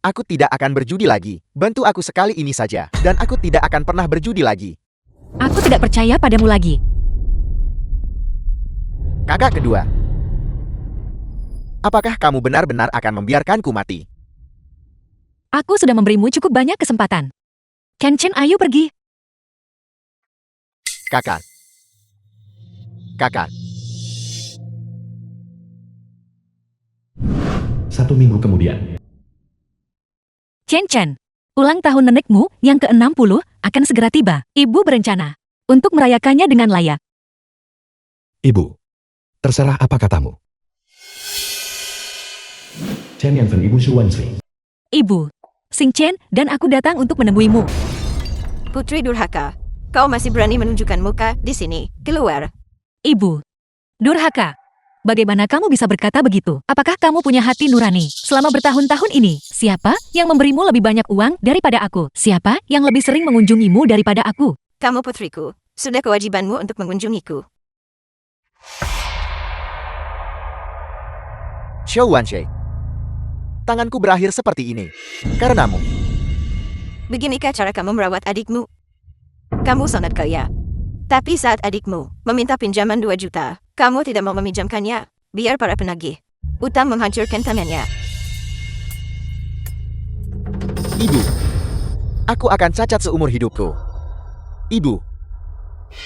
Aku tidak akan berjudi lagi. Bantu aku sekali ini saja. Dan aku tidak akan pernah berjudi lagi. Aku tidak percaya padamu lagi. Kakak kedua. Apakah kamu benar-benar akan membiarkanku mati? Aku sudah memberimu cukup banyak kesempatan. Ken Chen, ayo pergi. Kakak. Kakak. 1 minggu kemudian, Chen Chen, ulang tahun nenekmu yang ke-60 akan segera tiba. Ibu berencana untuk merayakannya dengan layak. Ibu. Terserah apa katamu. Chen Yanfen Ibu Shuwansi. Ibu, Xing Chen dan aku datang untuk menemuimu. Putri durhaka, kau masih berani menunjukkan muka di sini. Keluar. Ibu, durhaka. Bagaimana kamu bisa berkata begitu? Apakah kamu punya hati nurani? Selama bertahun-tahun ini, siapa yang memberimu lebih banyak uang daripada aku? Siapa yang lebih sering mengunjungimu daripada aku? Kamu putriku, sudah kewajibanmu untuk mengunjungiku. Xiao Wansheng. Tanganku berakhir seperti ini. Karenamu. Beginikah cara kamu merawat adikmu? Kamu sangat kaya. Tapi saat adikmu meminta pinjaman 2 juta, kamu tidak mau meminjamkannya. Biar para penagih utang menghancurkan tangannya. Ibu. Aku akan cacat seumur hidupku. Ibu.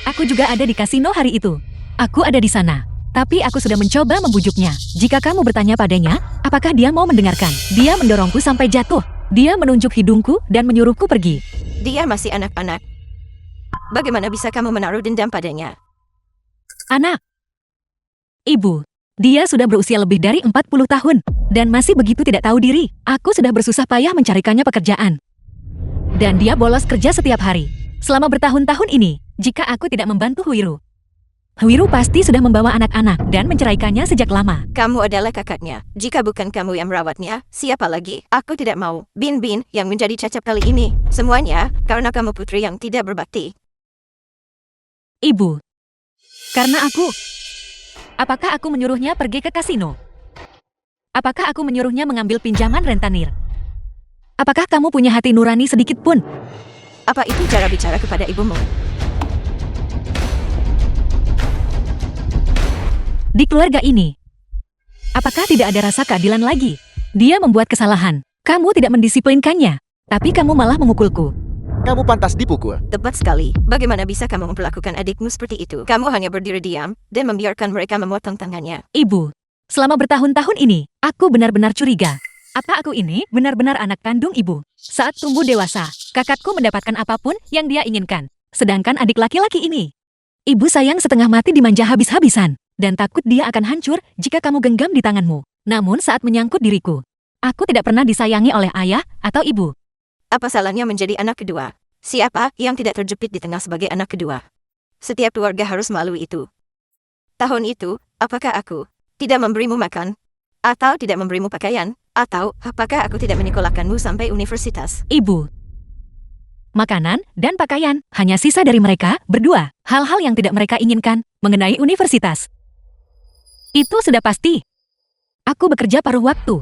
Aku juga ada di kasino hari itu. Aku ada di sana. Tapi aku sudah mencoba membujuknya. Jika kamu bertanya padanya, apakah dia mau mendengarkan? Dia mendorongku sampai jatuh. Dia menunjuk hidungku dan menyuruhku pergi. Dia masih anak-anak. Bagaimana bisa kamu menaruh dendam padanya? Anak. Ibu. Dia sudah berusia lebih dari 40 tahun. Dan masih begitu tidak tahu diri. Aku sudah bersusah payah mencarikannya pekerjaan. Dan dia bolos kerja setiap hari. Selama bertahun-tahun ini, jika aku tidak membantu Huiru. Huiru pasti sudah membawa anak-anak dan menceraikannya sejak lama. Kamu adalah kakaknya. Jika bukan kamu yang merawatnya, siapa lagi? Aku tidak mau. Bin yang menjadi cacat kali ini. Semuanya karena kamu putri yang tidak berbakti. Ibu. Karena aku. Apakah aku menyuruhnya pergi ke kasino? Apakah aku menyuruhnya mengambil pinjaman rentenir? Apakah kamu punya hati nurani sedikit pun? Apa itu cara bicara kepada ibumu? Di keluarga ini, apakah tidak ada rasa keadilan lagi? Dia membuat kesalahan. Kamu tidak mendisiplinkannya, tapi kamu malah memukulku. Kamu pantas dipukul. Tepat sekali. Bagaimana bisa kamu memperlakukan adikmu seperti itu? Kamu hanya berdiri diam dan membiarkan mereka memotong tangannya. Ibu, selama bertahun-tahun ini, aku benar-benar curiga. Apa aku ini benar-benar anak kandung ibu? Saat tumbuh dewasa, kakakku mendapatkan apapun yang dia inginkan. Sedangkan adik laki-laki ini, ibu sayang setengah mati dimanja habis-habisan. Dan takut dia akan hancur jika kamu genggam di tanganmu. Namun saat menyangkut diriku, aku tidak pernah disayangi oleh ayah atau ibu. Apa salahnya menjadi anak kedua? Siapa yang tidak terjepit di tengah sebagai anak kedua? Setiap keluarga harus melalui itu. Tahun itu, apakah aku tidak memberimu makan? Atau tidak memberimu pakaian? Atau apakah aku tidak menyekolahkanmu sampai universitas? Ibu. Makanan dan pakaian hanya sisa dari mereka berdua. Hal-hal yang tidak mereka inginkan mengenai universitas. Itu sudah pasti. Aku bekerja paruh waktu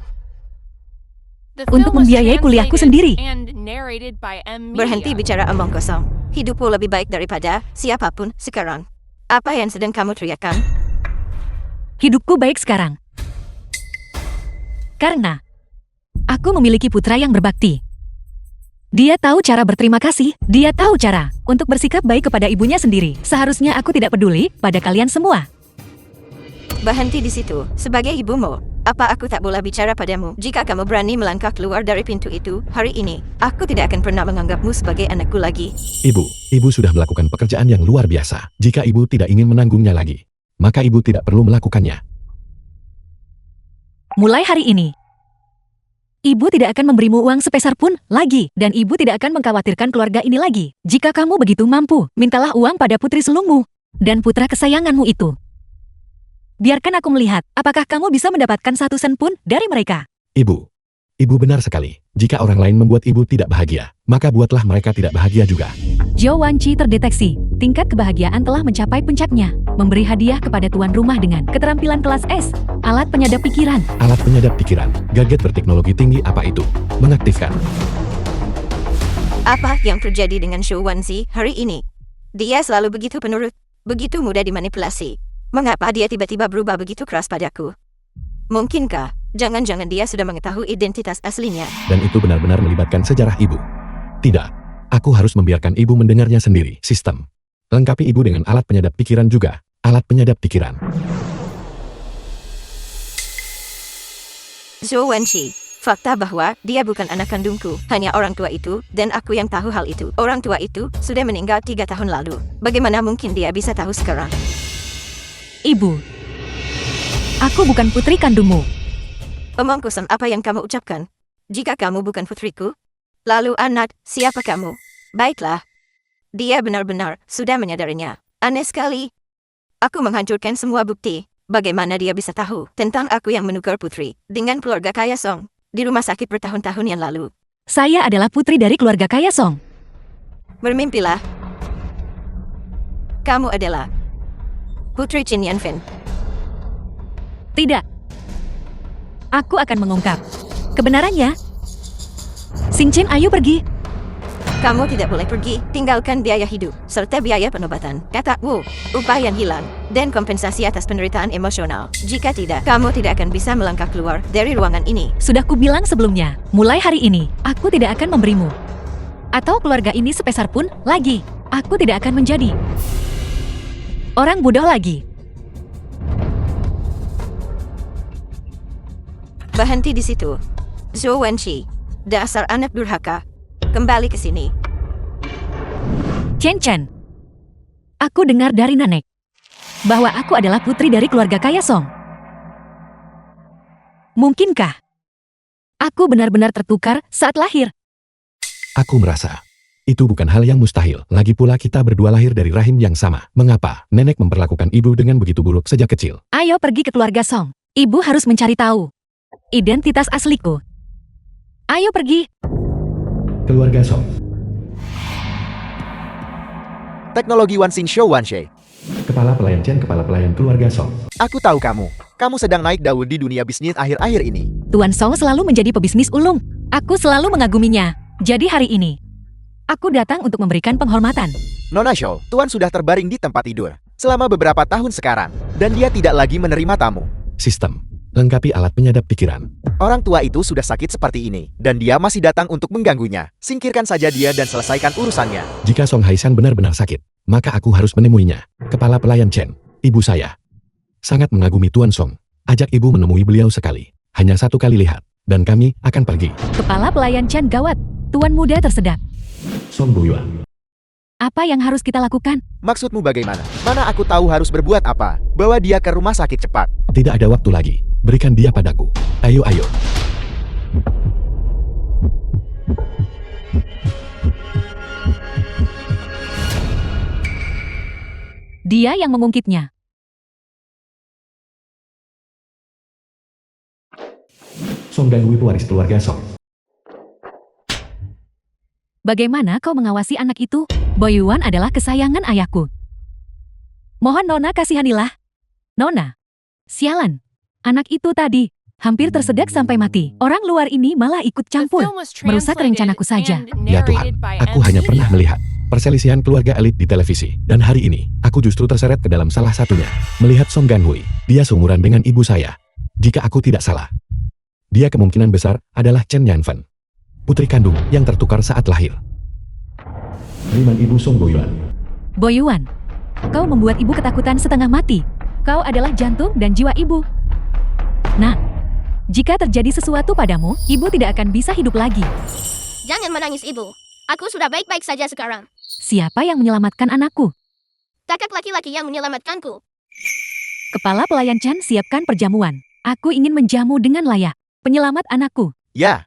The untuk film was membiayai kuliahku translated sendiri. and narrated by M. Berhenti Media. bicara omong kosong. Hidupmu lebih baik daripada siapapun sekarang. Apa yang sedang kamu teriakkan? Hidupku baik sekarang. Karena aku memiliki putra yang berbakti. Dia tahu cara berterima kasih. Dia tahu cara untuk bersikap baik kepada ibunya sendiri. Seharusnya aku tidak peduli pada kalian semua. Berhenti di situ. Sebagai ibumu, apa aku tak boleh bicara padamu? Jika kamu berani melangkah keluar dari pintu itu hari ini, aku tidak akan pernah menganggapmu sebagai anakku lagi. Ibu sudah melakukan pekerjaan yang luar biasa. Jika ibu tidak ingin menanggungnya lagi, maka ibu tidak perlu melakukannya. Mulai hari ini, ibu tidak akan memberimu uang sepeser pun lagi. Dan ibu tidak akan mengkhawatirkan keluarga ini lagi. Jika kamu begitu mampu, mintalah uang pada putri sulungmu dan putra kesayanganmu itu. Biarkan aku melihat, apakah kamu bisa mendapatkan 1 sen pun dari mereka. Ibu benar sekali. Jika orang lain membuat ibu tidak bahagia, maka buatlah mereka tidak bahagia juga. Zhou Wanqi terdeteksi. Tingkat kebahagiaan telah mencapai puncaknya. Memberi hadiah kepada tuan rumah dengan keterampilan kelas S. Alat penyadap pikiran. Alat penyadap pikiran, gadget berteknologi tinggi apa itu? Mengaktifkan. Apa yang terjadi dengan Zhou Wanzi hari ini? Dia selalu begitu penurut, begitu mudah dimanipulasi. Mengapa dia tiba-tiba berubah begitu keras padaku? Mungkinkah Jangan-jangan dia sudah mengetahui identitas aslinya. Dan itu benar-benar melibatkan sejarah ibu. Tidak, aku harus membiarkan ibu mendengarnya sendiri. Sistem. Lengkapi ibu dengan alat penyadap pikiran juga. Alat penyadap pikiran. Zhou Wenqi, fakta bahwa dia bukan anak kandungku, hanya orang tua itu, dan aku yang tahu hal itu. Orang tua itu sudah meninggal 3 tahun lalu. Bagaimana mungkin dia bisa tahu sekarang? Ibu, aku bukan putri kandungmu. Omong kosong apa yang kamu ucapkan? Jika kamu bukan putriku, lalu anak, siapa kamu? Baiklah. Dia benar-benar sudah menyadarinya. Aneh sekali. Aku menghancurkan semua bukti. Bagaimana dia bisa tahu tentang aku yang menukar putri dengan keluarga kaya Song di rumah sakit bertahun-tahun yang lalu? Saya adalah putri dari keluarga kaya Song. Bermimpilah. Kamu adalah putri Qin Yanfen. Tidak. Aku akan mengungkap kebenarannya. Xingqian, ayo pergi. Kamu tidak boleh pergi, tinggalkan biaya hidup, serta biaya pengobatan, kata Wu, upah yang hilang, dan kompensasi atas penderitaan emosional. Jika tidak, kamu tidak akan bisa melangkah keluar dari ruangan ini. Sudah kubilang sebelumnya, mulai hari ini, aku tidak akan memberimu. Atau keluarga ini sepeser pun lagi, aku tidak akan menjadi orang bodoh lagi. Berhenti di situ. Zhou Wenqi, dasar anak durhaka. Kembali ke sini. Chen Chen, aku dengar dari nenek bahwa aku adalah putri dari keluarga kaya Song. Mungkinkah aku benar-benar tertukar saat lahir? Aku merasa itu bukan hal yang mustahil. Lagi pula kita berdua lahir dari rahim yang sama. Mengapa nenek memperlakukan ibu dengan begitu buruk sejak kecil? Ayo pergi ke keluarga Song. Ibu harus mencari tahu identitas asliku. Ayo pergi. Keluarga Song. Teknologi Wanxin Shou Wanxie. Kepala pelayan Chen, kepala pelayan keluarga Song. Aku tahu kamu. Kamu sedang naik daun di dunia bisnis akhir-akhir ini. Tuan Song selalu menjadi pebisnis ulung. Aku selalu mengaguminya. Jadi hari ini, aku datang untuk memberikan penghormatan. Nona Shou, Tuan sudah terbaring di tempat tidur selama beberapa tahun sekarang, dan dia tidak lagi menerima tamu. Sistem. Lengkapi alat penyadap pikiran. Orang tua itu sudah sakit seperti ini, dan dia masih datang untuk mengganggunya. Singkirkan saja dia dan selesaikan urusannya. Jika Song Haishan benar-benar sakit, maka aku harus menemuinya. Kepala pelayan Chen, ibu saya. Sangat mengagumi Tuan Song. Ajak ibu menemui beliau sekali. Hanya 1 kali lihat, dan kami akan pergi. Kepala pelayan Chen gawat. Tuan muda tersedak. Song Buyuan. Apa yang harus kita lakukan? Maksudmu bagaimana? Mana aku tahu harus berbuat apa? Bawa dia ke rumah sakit cepat. Tidak ada waktu lagi. Berikan dia padaku. Ayo, ayo. Dia yang mengungkitnya. Song Ganghui pewaris keluarga Song. Bagaimana kau mengawasi anak itu? Boyuan adalah kesayangan ayahku. Mohon Nona kasihanilah. Nona. Sialan. Anak itu tadi hampir tersedak sampai mati. Orang luar ini malah ikut The campur. film was Merusak translated rencanaku saja. and Ya Tuhan, narrated by aku M. hanya pernah Media. melihat perselisihan keluarga elit di televisi. Dan hari ini, aku justru terseret ke dalam salah satunya. Melihat Song Ganghui, dia seumuran dengan ibu saya. Jika aku tidak salah, dia kemungkinan besar adalah Chen Yanfen, putri kandung yang tertukar saat lahir. Liman ibu Song Boyuan. Boyuan, kau membuat ibu ketakutan setengah mati. Kau adalah jantung dan jiwa ibu. Nah, jika terjadi sesuatu padamu, ibu tidak akan bisa hidup lagi. Jangan menangis ibu. Aku sudah baik-baik saja sekarang. Siapa yang menyelamatkan anakku? Kakak laki-laki yang menyelamatkanku. Kepala pelayan Chen, siapkan perjamuan. Aku ingin menjamu dengan layak. Penyelamat anakku. Ya,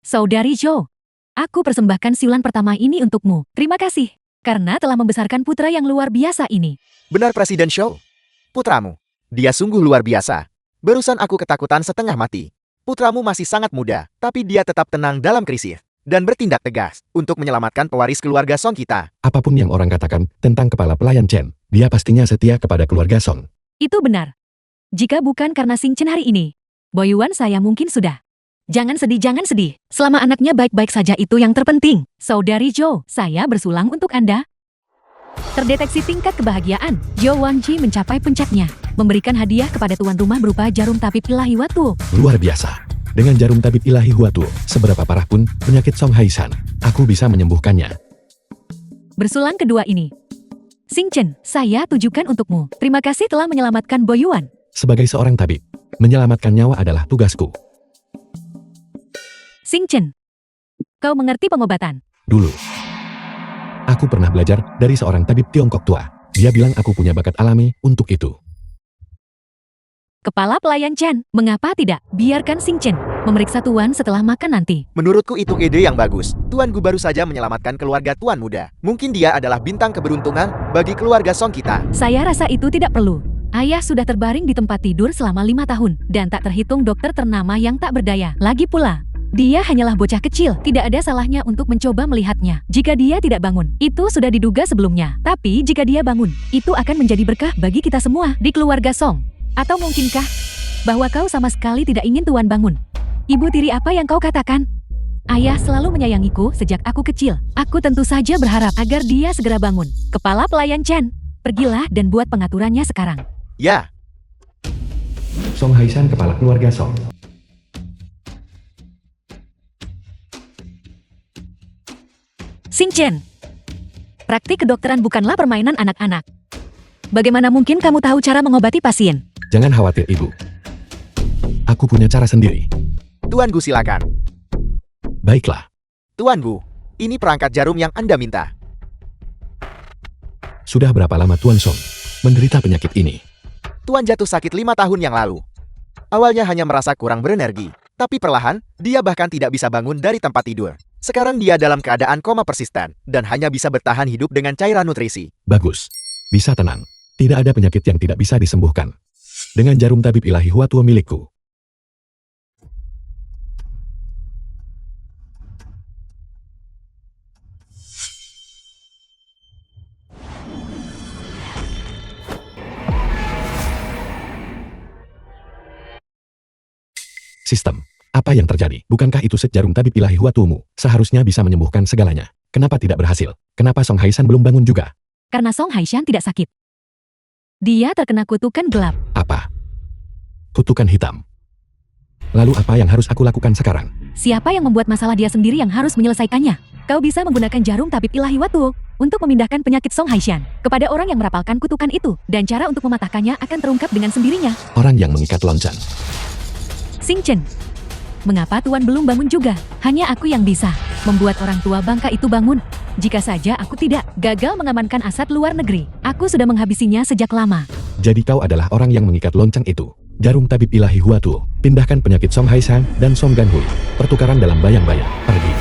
Saudari Zhou, aku persembahkan siulan pertama ini untukmu. Terima kasih, karena telah membesarkan putra yang luar biasa ini. benar Presiden Shou. Putramu. Dia sungguh luar biasa. Barusan aku ketakutan setengah mati. Putramu masih sangat muda, tapi dia tetap tenang dalam krisis. Dan bertindak tegas untuk menyelamatkan pewaris keluarga Song kita. Apapun yang orang katakan tentang kepala pelayan Chen, dia pastinya setia kepada keluarga Song. Itu benar. Jika bukan karena Xingqian hari ini, Boyuan saya mungkin sudah. Jangan sedih, jangan sedih. Selama anaknya baik-baik saja itu yang terpenting. Saudari Zhou, saya bersulang untuk Anda. Terdeteksi tingkat kebahagiaan. Zhou Wangji mencapai puncaknya, memberikan hadiah kepada tuan rumah berupa jarum tabib ilahi Huatuo. Luar biasa. Dengan jarum tabib ilahi Huatuo, seberapa parah pun penyakit Song Haishan, aku bisa menyembuhkannya. Bersulang kedua ini. Xing Chen, saya tujukan untukmu. Terima kasih telah menyelamatkan Bo Yuan. Sebagai seorang tabib, menyelamatkan nyawa adalah tugasku. Xing Chen, kau mengerti pengobatan? Dulu, aku pernah belajar dari seorang tabib Tiongkok tua. Dia bilang aku punya bakat alami untuk itu. Kepala pelayan Chen, mengapa tidak? Biarkan Xing Chen memeriksa tuan setelah makan nanti. Menurutku itu ide yang bagus. Tuan Gu baru saja menyelamatkan keluarga Tuan Muda. Mungkin dia adalah bintang keberuntungan bagi keluarga Song kita. Saya rasa itu tidak perlu. Ayah sudah terbaring di tempat tidur selama 5 tahun, dan tak terhitung dokter ternama yang tak berdaya. Lagi pula, dia hanyalah bocah kecil, tidak ada salahnya untuk mencoba melihatnya. Jika dia tidak bangun, itu sudah diduga sebelumnya. Tapi jika dia bangun, itu akan menjadi berkah bagi kita semua di keluarga Song. Atau mungkinkah bahwa kau sama sekali tidak ingin Tuan bangun? Ibu tiri apa yang kau katakan? Ayah selalu menyayangiku sejak aku kecil. Aku tentu saja berharap agar dia segera bangun. Kepala pelayan Chen, pergilah dan buat pengaturannya sekarang. Ya, Song Haishan kepala keluarga Song. Xing Chen, praktik kedokteran bukanlah permainan anak-anak. Bagaimana mungkin kamu tahu cara mengobati pasien? Jangan khawatir, Ibu. Aku punya cara sendiri. Tuan Gu silakan. Baiklah. Tuan Gu, ini perangkat jarum yang Anda minta. Sudah berapa lama Tuan Song menderita penyakit ini? Tuan jatuh sakit 5 tahun yang lalu. Awalnya hanya merasa kurang berenergi, tapi perlahan, dia bahkan tidak bisa bangun dari tempat tidur. Sekarang dia dalam keadaan koma persisten, dan hanya bisa bertahan hidup dengan cairan nutrisi. Bagus. Bisa tenang. Tidak ada penyakit yang tidak bisa disembuhkan dengan jarum tabib ilahi Huatuo milikku. Sistem. Apa yang terjadi? Bukankah itu set jarum tabib ilahi Huatuomu? Seharusnya bisa menyembuhkan segalanya. Kenapa tidak berhasil? Kenapa Song Haishan belum bangun juga? Karena Song Haishan tidak sakit. Dia terkena kutukan gelap. Apa? Kutukan hitam. Lalu apa yang harus aku lakukan sekarang? Siapa yang membuat masalah dia sendiri yang harus menyelesaikannya? Kau bisa menggunakan jarum tabib ilahi Huatuo untuk memindahkan penyakit Song Haishan kepada orang yang merapalkan kutukan itu, dan cara untuk mematahkannya akan terungkap dengan sendirinya. Orang yang mengikat loncat. Xing Chen, mengapa Tuan belum bangun juga? Hanya aku yang bisa membuat orang tua bangka itu bangun. Jika saja aku tidak gagal mengamankan aset luar negeri, aku sudah menghabisinya sejak lama. Jadi kau adalah orang yang mengikat lonceng itu. Jarum tabib ilahi Huatuo. Pindahkan penyakit Song Haishan dan Song Ganhui. Pertukaran dalam bayang-bayang. Pergi.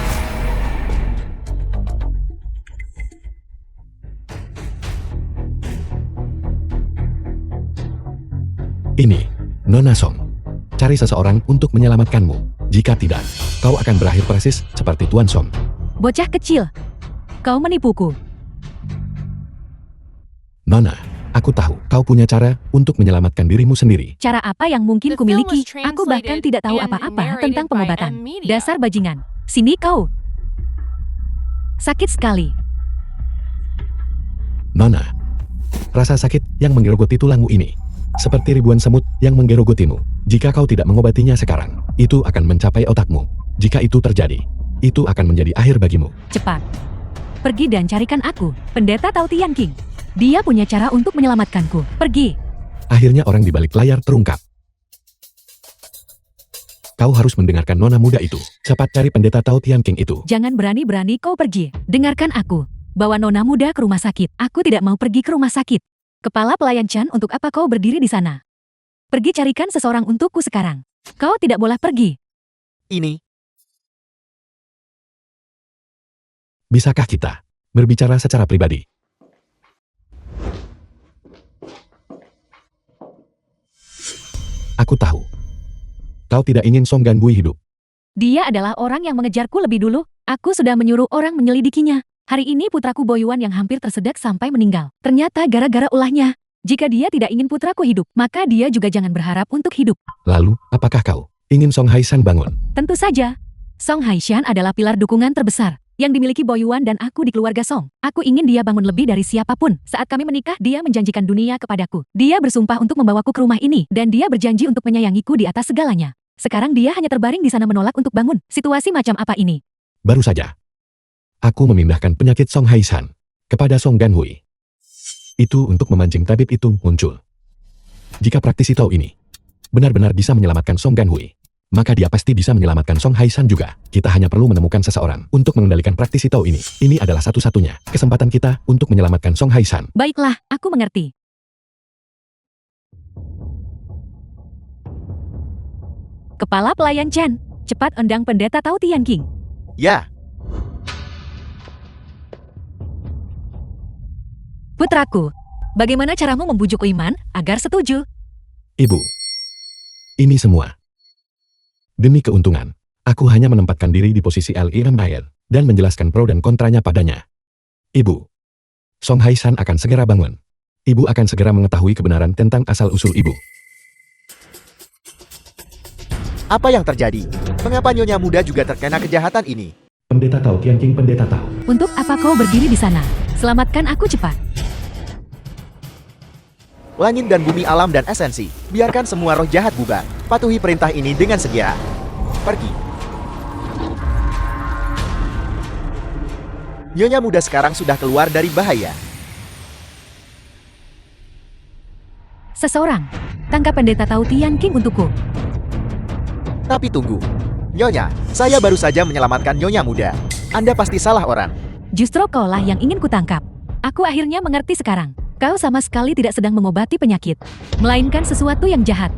Ini, Nona Song. Cari seseorang untuk menyelamatkanmu. Jika tidak, kau akan berakhir persis seperti Tuan Song. Bocah kecil, kau menipuku. Nona, aku tahu kau punya cara untuk menyelamatkan dirimu sendiri. Cara apa yang mungkin The film kumiliki? was Aku bahkan translated tidak tahu and apa-apa narrated tentang by pengobatan. M Media. Dasar bajingan. Sini kau. Sakit sekali. Nona, rasa sakit yang menggerogoti tulangmu ini seperti ribuan semut yang menggerogotimu. Jika kau tidak mengobatinya sekarang, itu akan mencapai otakmu. Jika itu terjadi, itu akan menjadi akhir bagimu. Cepat. Pergi dan carikan aku, Pendeta Tao Tian King. Dia punya cara untuk menyelamatkanku. Pergi. Akhirnya orang di balik layar terungkap. Kau harus mendengarkan nona muda itu. Cepat cari pendeta Tao Tian King itu. Jangan berani-berani kau pergi. Dengarkan aku. Bawa nona muda ke rumah sakit. Aku tidak mau pergi ke rumah sakit. Kepala pelayan Chan, untuk apa kau berdiri di sana? Pergi carikan seseorang untukku sekarang. Kau tidak boleh pergi. Ini, Bisakah kita berbicara secara pribadi? Aku tahu. Kau tidak ingin Song Ganhui hidup. Dia adalah orang yang mengejarku lebih dulu. Aku sudah menyuruh orang menyelidikinya. Hari ini putraku Bo Yuan yang hampir tersedak sampai meninggal. Ternyata gara-gara ulahnya. Jika dia tidak ingin putraku hidup, maka dia juga jangan berharap untuk hidup. Lalu, apakah kau ingin Song Haishan bangun? Tentu saja. Song Haishan adalah pilar dukungan terbesar yang dimiliki Boyuan dan aku di keluarga Song. Aku ingin dia bangun lebih dari siapapun. Saat kami menikah, dia menjanjikan dunia kepadaku. Dia bersumpah untuk membawaku ke rumah ini, dan dia berjanji untuk menyayangiku di atas segalanya. Sekarang dia hanya terbaring di sana menolak untuk bangun. Situasi macam apa ini? Baru saja. Aku memindahkan penyakit Song Haishan kepada Song Ganhui. Itu untuk memancing tabib itu muncul. Jika praktisi Tao ini benar-benar bisa menyelamatkan Song Ganhui, maka dia pasti bisa menyelamatkan Song Haishan juga. Kita hanya perlu menemukan seseorang untuk mengendalikan praktisi Tao ini. Ini adalah satu-satunya kesempatan kita untuk menyelamatkan Song Haishan. Baiklah, aku mengerti. Kepala pelayan Chen, cepat undang pendeta Tao Tianqing. Ya, Putraku, bagaimana caramu membujuk Uiman agar setuju? Ibu, ini semua demi keuntungan. Aku hanya menempatkan diri di posisi Al-Iram dan menjelaskan pro dan kontranya padanya. Ibu, Song Haishan akan segera bangun. Ibu akan segera mengetahui kebenaran tentang asal-usul ibu. apa yang terjadi? Mengapa Nyonya Muda juga terkena kejahatan ini? Pendeta Tao Tianqing, pendeta Tao. Untuk apa kau berdiri di sana? Selamatkan aku cepat. Langit dan bumi, alam dan esensi. Biarkan semua roh jahat bubar. Patuhi perintah ini dengan segera. Pergi. Nyonya Muda sekarang sudah keluar dari bahaya. Seseorang, tangkap pendeta Tao Tianqing untukku. Tapi tunggu. Nyonya, saya baru saja menyelamatkan Nyonya Muda. Anda pasti salah orang. Justru kaulah yang ingin kutangkap. Aku akhirnya mengerti sekarang. Kau sama sekali tidak sedang mengobati penyakit, melainkan sesuatu yang jahat.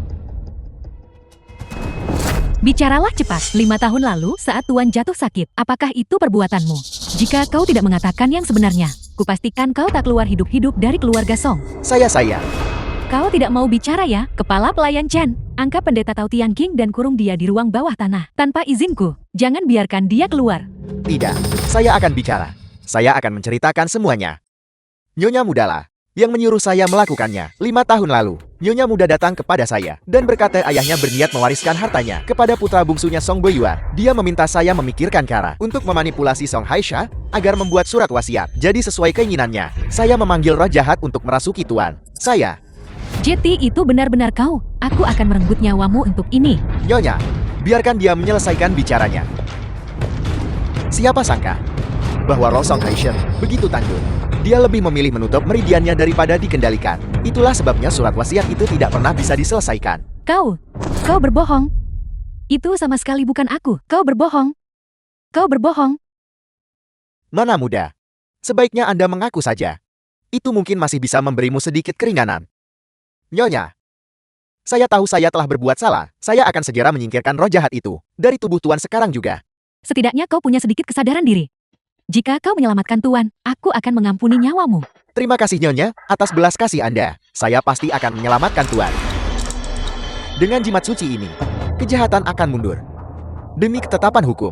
Bicaralah cepat. 5 tahun lalu saat Tuan jatuh sakit, apakah itu perbuatanmu? Jika kau tidak mengatakan yang sebenarnya, kupastikan kau tak keluar hidup-hidup dari keluarga Song. Saya. Kau tidak mau bicara ya, kepala pelayan Chen? Angkat pendeta Tao Tianqing dan kurung dia di ruang bawah tanah, tanpa izinku. Jangan biarkan dia keluar. Tidak, saya akan bicara. Saya akan menceritakan semuanya. Nyonya Muda lah yang menyuruh saya melakukannya. 5 tahun lalu, Nyonya Muda datang kepada saya dan berkata ayahnya berniat mewariskan hartanya kepada putra bungsunya Song Boyuan. Dia meminta saya memikirkan cara untuk memanipulasi Song Haishan agar membuat surat wasiat jadi sesuai keinginannya. Saya memanggil roh jahat untuk merasuki Tuan. Saya. Jeti, itu benar-benar kau. Aku akan merenggut nyawamu untuk ini. Nyonya, biarkan dia menyelesaikan bicaranya. Siapa sangka bahwa roh Song Haishan begitu tangguh. Dia lebih memilih menutup meridiannya daripada dikendalikan. Itulah sebabnya surat wasiat itu tidak pernah bisa diselesaikan. Kau berbohong. Itu sama sekali bukan aku. Kau berbohong. Kau berbohong. Nona Muda, sebaiknya Anda mengaku saja. Itu mungkin masih bisa memberimu sedikit keringanan. Nyonya, saya tahu saya telah berbuat salah. Saya akan segera menyingkirkan roh jahat itu dari tubuh Tuan sekarang juga. Setidaknya kau punya sedikit kesadaran diri. Jika kau menyelamatkan Tuan, aku akan mengampuni nyawamu. Terima kasih Nyonya atas belas kasih Anda. Saya pasti akan menyelamatkan Tuan. Dengan jimat suci ini, kejahatan akan mundur. Demi ketetapan hukum.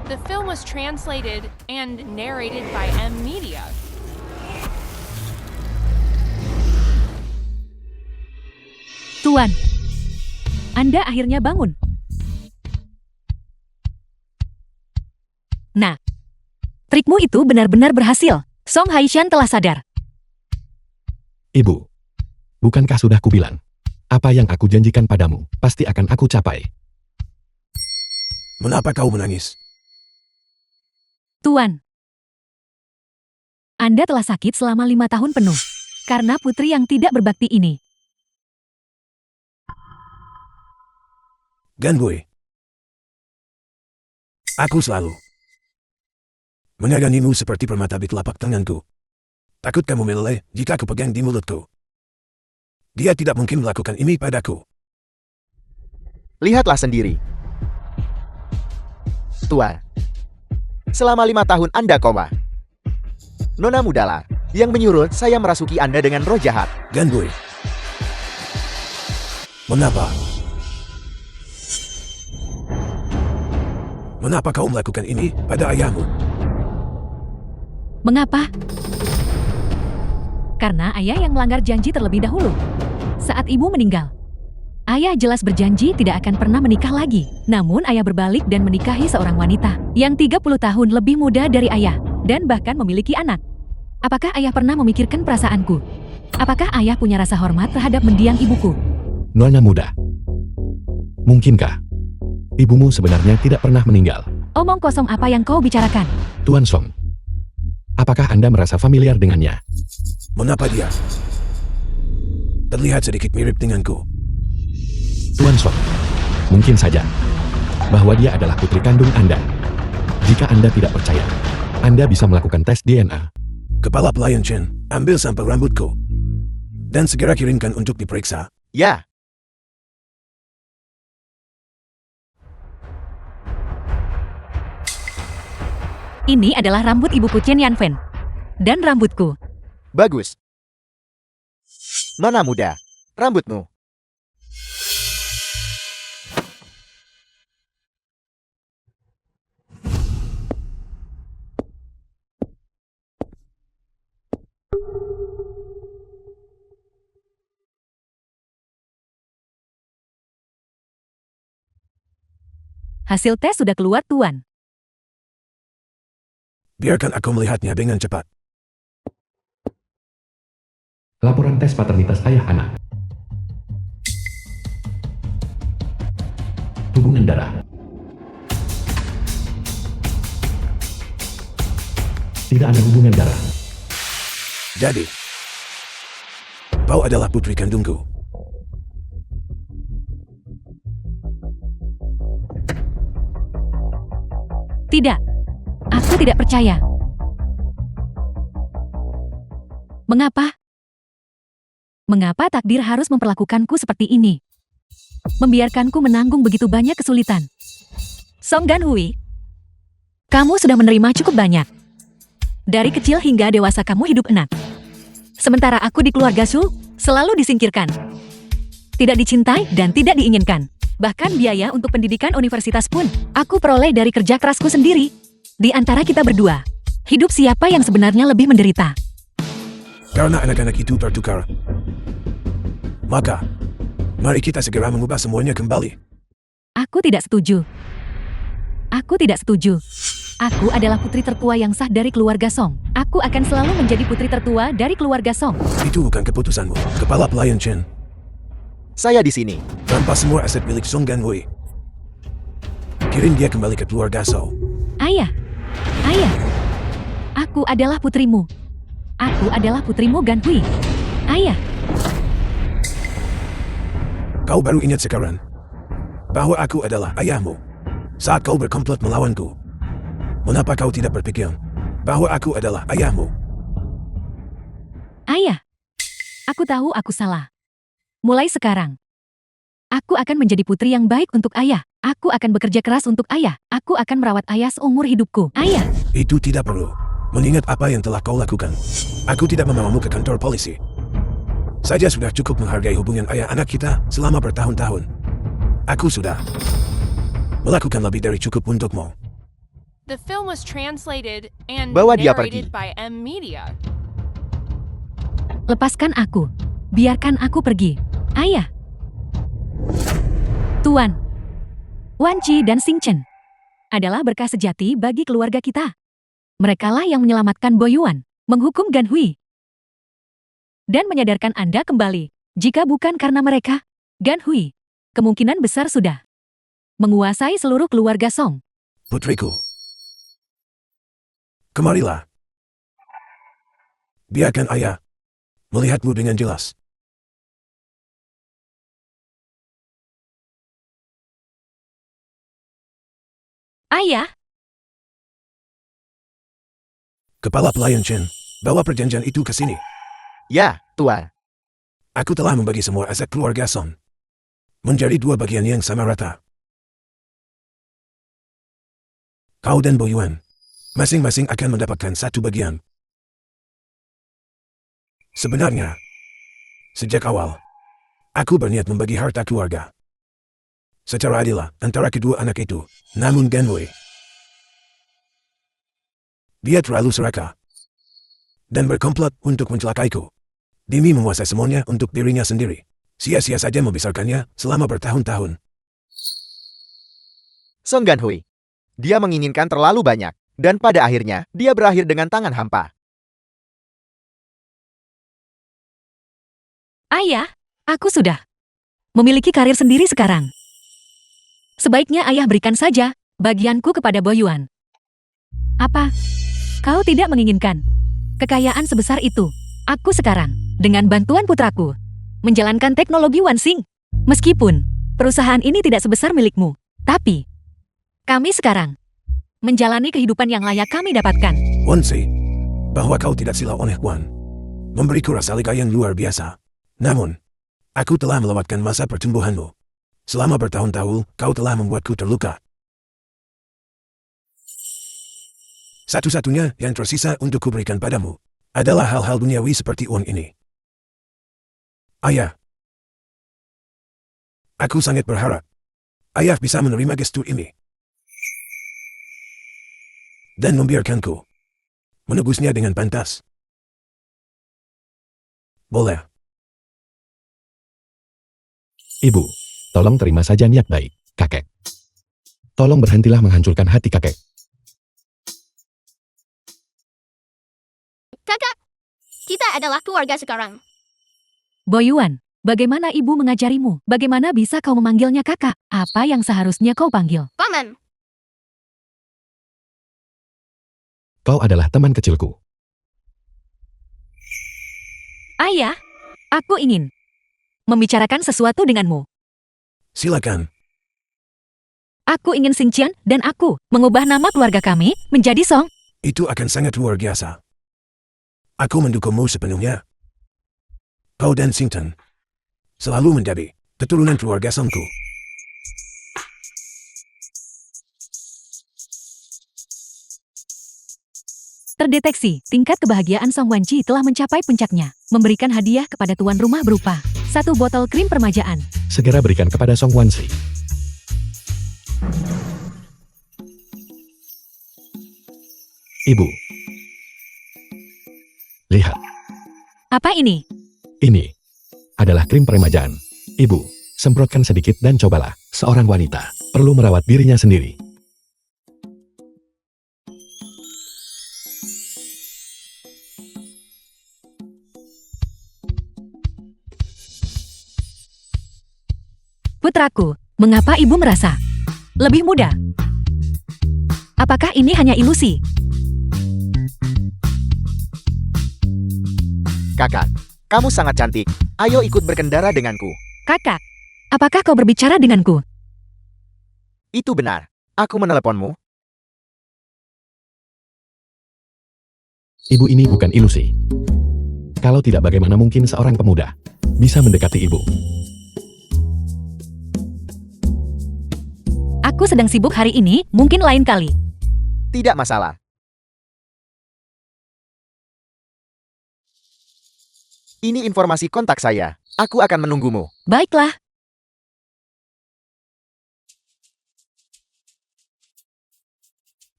The film was translated and narrated by M Media. Tuan, Anda akhirnya bangun. Nah, trikmu itu benar-benar berhasil. Song Haishan telah sadar. Ibu, bukankah sudah kubilang? Apa yang aku janjikan padamu, pasti akan aku capai. Mengapa kau menangis? Tuan, Anda telah sakit selama 5 tahun penuh. Karena putri yang tidak berbakti ini. Ganbui. Aku selalu menyayangimu seperti permata di telapak tanganku. Takut kamu meleleh jika aku pegang di mulutku. Dia tidak mungkin melakukan ini padaku. Lihatlah sendiri. Tuan, selama 5 tahun Anda koma. Nona Muda lah yang menyuruh saya merasuki Anda dengan roh jahat. Ganbui. Mengapa? Mengapa kau melakukan ini pada ayahmu? Mengapa? Karena ayah yang melanggar janji terlebih dahulu. Saat ibu meninggal, ayah jelas berjanji tidak akan pernah menikah lagi. Namun ayah berbalik dan menikahi seorang wanita yang 30 tahun lebih muda dari ayah dan bahkan memiliki anak. Apakah ayah pernah memikirkan perasaanku? Apakah ayah punya rasa hormat terhadap mendiang ibuku? Nona muda. Mungkinkah ibumu sebenarnya tidak pernah meninggal? Omong kosong apa yang kau bicarakan? Tuan Song, apakah Anda merasa familiar dengannya? Mengapa dia terlihat sedikit mirip denganku? Tuan Song, mungkin saja bahwa dia adalah putri kandung Anda. Jika Anda tidak percaya, Anda bisa melakukan tes DNA. Kepala pelayan Chen, ambil sampel rambutku dan segera kirimkan untuk diperiksa. Ya, Ini adalah rambut ibuku Chen Yanfen. Dan rambutku. bagus. Nona muda, rambutmu. Hasil tes sudah keluar, Tuan. Biarkan aku melihatnya dengan cepat. Laporan tes paternitas ayah anak. Hubungan darah. Tidak ada hubungan darah. Jadi, kau adalah putri kandungku. Tidak. Aku tidak percaya. Mengapa? Mengapa takdir harus memperlakukanku seperti ini? Membiarkanku menanggung begitu banyak kesulitan. Song Ganhui, kamu sudah menerima cukup banyak. Dari kecil hingga dewasa kamu hidup enak. Sementara aku di keluarga Su, selalu disingkirkan. Tidak dicintai dan tidak diinginkan. Bahkan biaya untuk pendidikan universitas pun, aku peroleh dari kerja kerasku sendiri. Di antara kita berdua, hidup siapa yang sebenarnya lebih menderita? Karena anak-anak itu tertukar. Maka, mari kita segera mengubah semuanya kembali. Aku tidak setuju. Aku tidak setuju. Aku adalah putri tertua yang sah dari keluarga Song. Aku akan selalu menjadi putri tertua dari keluarga Song. Itu bukan keputusanmu, kepala pelayan Chen. Saya di sini. Rampas semua aset milik Song Ganhui. Kirim dia kembali ke keluarga Shou. Ayah, ayah, aku adalah putrimu. Aku adalah putrimu Ganhui. Ayah, Kau baru ingat sekarang bahwa aku adalah ayahmu saat kau berkomplot melawanku. Mengapa kau tidak berpikir bahwa aku adalah ayahmu? ayah. Aku tahu aku salah. Mulai sekarang, aku akan menjadi putri yang baik untuk ayah. Aku akan bekerja keras untuk ayah. Aku akan merawat ayah seumur hidupku. Ayah, Itu tidak perlu. Mengingat apa yang telah kau lakukan, aku tidak membawamu ke kantor polisi. Saja sudah cukup menghargai hubungan ayah anak kita selama bertahun-tahun. Aku sudah melakukan lebih dari cukup untukmu. The film was translated and Bawa dia narrated pergi. by M Media. lepaskan aku. Biarkan aku pergi. Ayah. Tuan, Wan Qi dan Xing Chen adalah berkah sejati bagi keluarga kita. Merekalah yang menyelamatkan Bo Yuan, menghukum Ganhui, dan menyadarkan Anda kembali. Jika bukan karena mereka, Ganhui kemungkinan besar sudah menguasai seluruh keluarga Song. Putriku, kemarilah. Biarkan ayah melihatmu dengan jelas. Ayah, Kepala pelayan Chen, bawa perjanjian itu ke sini. Ya, Tuan. Aku telah membagi semua aset keluarga Song menjadi dua bagian yang sama rata. Kau dan Bo Yuan masing-masing akan mendapatkan satu bagian. Sebenarnya, sejak awal, aku berniat membagi harta keluarga secara adil antara kedua anak itu. Namun Ganhui, dia terlalu serakah dan berkomplot untuk mencelakaiku. Demi menguasai semuanya untuk dirinya sendiri. Sia-sia saja membesarkannya selama bertahun-tahun. Song Ganhui. Dia menginginkan terlalu banyak, dan pada akhirnya, dia berakhir dengan tangan hampa. Ayah, aku sudah memiliki karir sendiri sekarang. Sebaiknya ayah berikan saja bagianku kepada Boyuan. Apa? Kau tidak menginginkan kekayaan sebesar itu? Aku sekarang, dengan bantuan putraku, menjalankan teknologi Wansing. Meskipun perusahaan ini tidak sebesar milikmu, tapi kami sekarang menjalani kehidupan yang layak kami dapatkan. Wansi, bahwa kau tidak silau oleh Wan, memberiku rasa lega yang luar biasa. Namun, aku telah melewatkan masa pertumbuhanmu. Selama bertahun-tahun, kau telah membuatku terluka. Satu-satunya yang tersisa untuk kuberikan padamu adalah hal-hal duniawi seperti uang ini. Ayah, aku sangat berharap ayah bisa menerima gestur ini dan membiarkanku menebusnya dengan pantas. Boleh. Ibu, tolong terima saja niat baik, kakek. Tolong berhentilah menghancurkan hati kakek. Kakak, kita adalah keluarga sekarang. Boyuan, bagaimana ibu mengajarimu? Bagaimana bisa kau memanggilnya kakak? Apa yang seharusnya kau panggil? Paman, Kau adalah teman kecilku. Ayah, aku ingin membicarakan sesuatu denganmu. Silakan. Aku ingin Xingqian dan aku mengubah nama keluarga kami menjadi Song. Itu akan sangat luar biasa. Aku mendukungmu sepenuhnya. Kau dan Sington selalu menjadi keturunan keluarga Songku. Terdeteksi, tingkat kebahagiaan Song Wanji telah mencapai puncaknya, memberikan hadiah kepada tuan rumah berupa 1 botol krim permajaan. Segera berikan kepada Song Wansi. Ibu. Lihat, Apa ini? ini adalah krim peremajaan. Ibu, semprotkan sedikit dan cobalah. Seorang wanita perlu merawat dirinya sendiri. Putraku, mengapa ibu merasa lebih muda? Apakah ini hanya ilusi? Kakak, kamu sangat cantik. Ayo ikut berkendara denganku. Kakak, apakah kau berbicara denganku? Itu benar. Aku meneleponmu. Ibu ini bukan ilusi. Kalau tidak, bagaimana mungkin seorang pemuda bisa mendekati ibu? Aku sedang sibuk hari ini, mungkin lain kali. Tidak masalah. Ini informasi kontak saya. Aku akan menunggumu. Baiklah.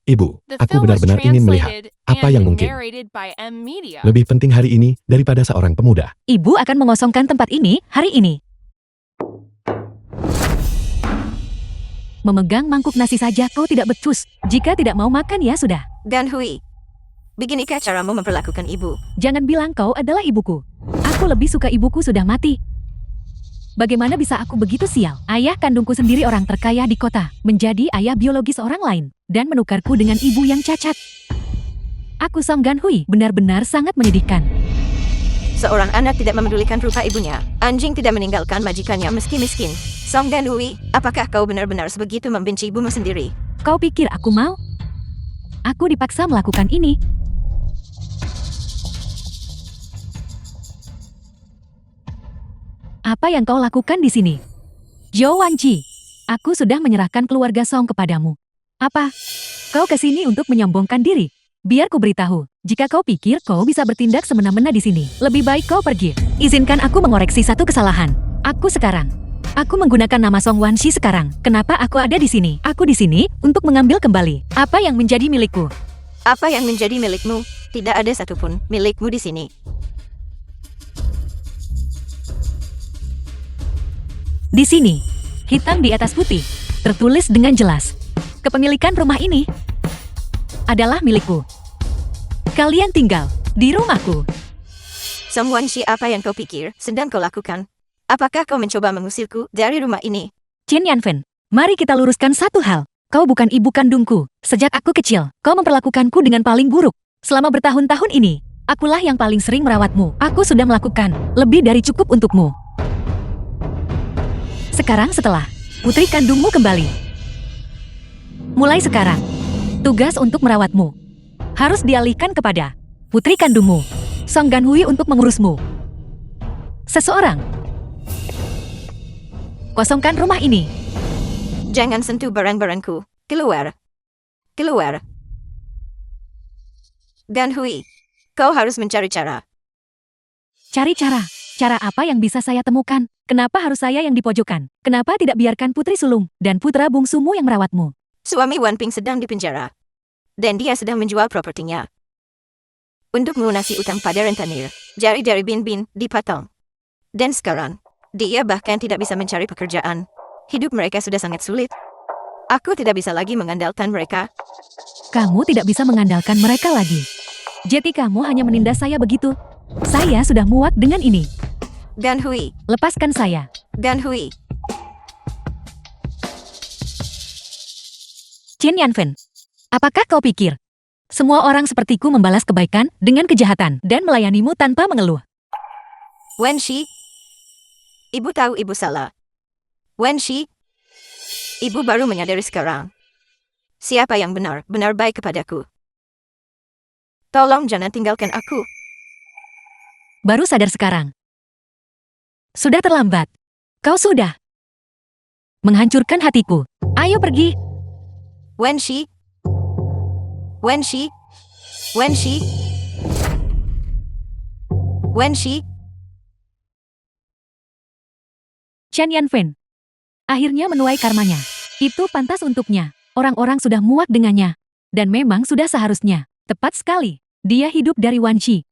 Ibu, The aku film was benar-benar ingin melihat translated apa and yang mungkin narrated by M Media. lebih penting hari ini daripada seorang pemuda. Ibu akan mengosongkan tempat ini hari ini. Memegang mangkuk nasi saja kau tidak becus. Jika tidak mau makan ya sudah. Ganhui, beginikah caramu memperlakukan ibu? Jangan bilang kau adalah ibuku. Aku lebih suka ibuku sudah mati. Bagaimana bisa aku begitu sial? Ayah kandungku sendiri orang terkaya di kota, menjadi ayah biologis orang lain, dan menukarku dengan ibu yang cacat. Aku Song Ganhui, benar-benar sangat menyedihkan. Seorang anak tidak memedulikan rupa ibunya. Anjing tidak meninggalkan majikannya meski miskin. Song Ganhui, apakah kau benar-benar sebegitu membenci ibumu sendiri? Kau pikir aku mau? Aku dipaksa melakukan ini. Apa yang kau lakukan di sini? Zhou Wanji, aku sudah menyerahkan keluarga Song kepadamu. Apa? Kau ke sini untuk menyombongkan diri? Biar ku beritahu, jika kau pikir kau bisa bertindak semena-mena di sini, lebih baik kau pergi. Izinkan aku mengoreksi satu kesalahan. Aku menggunakan nama Song Wanshi sekarang. Kenapa aku ada di sini? Aku di sini untuk mengambil kembali apa yang menjadi milikku. Apa yang menjadi milikmu? Tidak ada satupun milikmu di sini. Di sini, hitam di atas putih, tertulis dengan jelas. Kepemilikan rumah ini adalah milikku. Kalian tinggal di rumahku. Song Wanshi, apa yang kau pikir sedang kau lakukan? Apakah kau mencoba mengusirku dari rumah ini? Chen Yanfen, mari kita luruskan satu hal. Kau bukan ibu kandungku. Sejak aku kecil, kau memperlakukanku dengan paling buruk. Selama bertahun-tahun ini, akulah yang paling sering merawatmu. Aku sudah melakukan lebih dari cukup untukmu. Sekarang setelah putri kandungmu kembali, mulai sekarang, tugas untuk merawatmu harus dialihkan kepada putri kandungmu, Song Ganhui, untuk mengurusmu. Seseorang, kosongkan rumah ini. Jangan sentuh barang-barangku. Keluar. Keluar. Ganhui, kau harus mencari cara. Cari cara. Cara apa yang bisa saya temukan? Kenapa harus saya yang dipojokkan? Kenapa tidak biarkan putri sulung dan putra bungsumu yang merawatmu? Suami Wan Ping sedang dipenjara. Dan dia sedang menjual propertinya. Untuk melunasi utang pada rentenir, jari-jari Bin Bin dipotong. Dan sekarang, dia bahkan tidak bisa mencari pekerjaan. Hidup mereka sudah sangat sulit. Aku tidak bisa lagi mengandalkan mereka. Kamu tidak bisa mengandalkan mereka lagi. Jadi kamu hanya menindas saya begitu? Saya sudah muak dengan ini. Ganhui, Lepaskan saya. Ganhui. Chen Yanfen, apakah kau pikir semua orang sepertiku membalas kebaikan dengan kejahatan dan melayanimu tanpa mengeluh? Wenshi, ibu tahu ibu salah. Wenshi, ibu baru menyadari sekarang. Siapa yang benar-benar baik kepadaku? Tolong jangan tinggalkan aku. Baru sadar sekarang. Sudah terlambat. Kau sudah menghancurkan hatiku. Ayo pergi. Wenshi, Wenshi, Wenshi, Wenshi. Chen Yanfen akhirnya menuai karmanya. Itu pantas untuknya. Orang-orang sudah muak dengannya. Dan memang sudah seharusnya. Tepat sekali. Dia hidup dari Wanji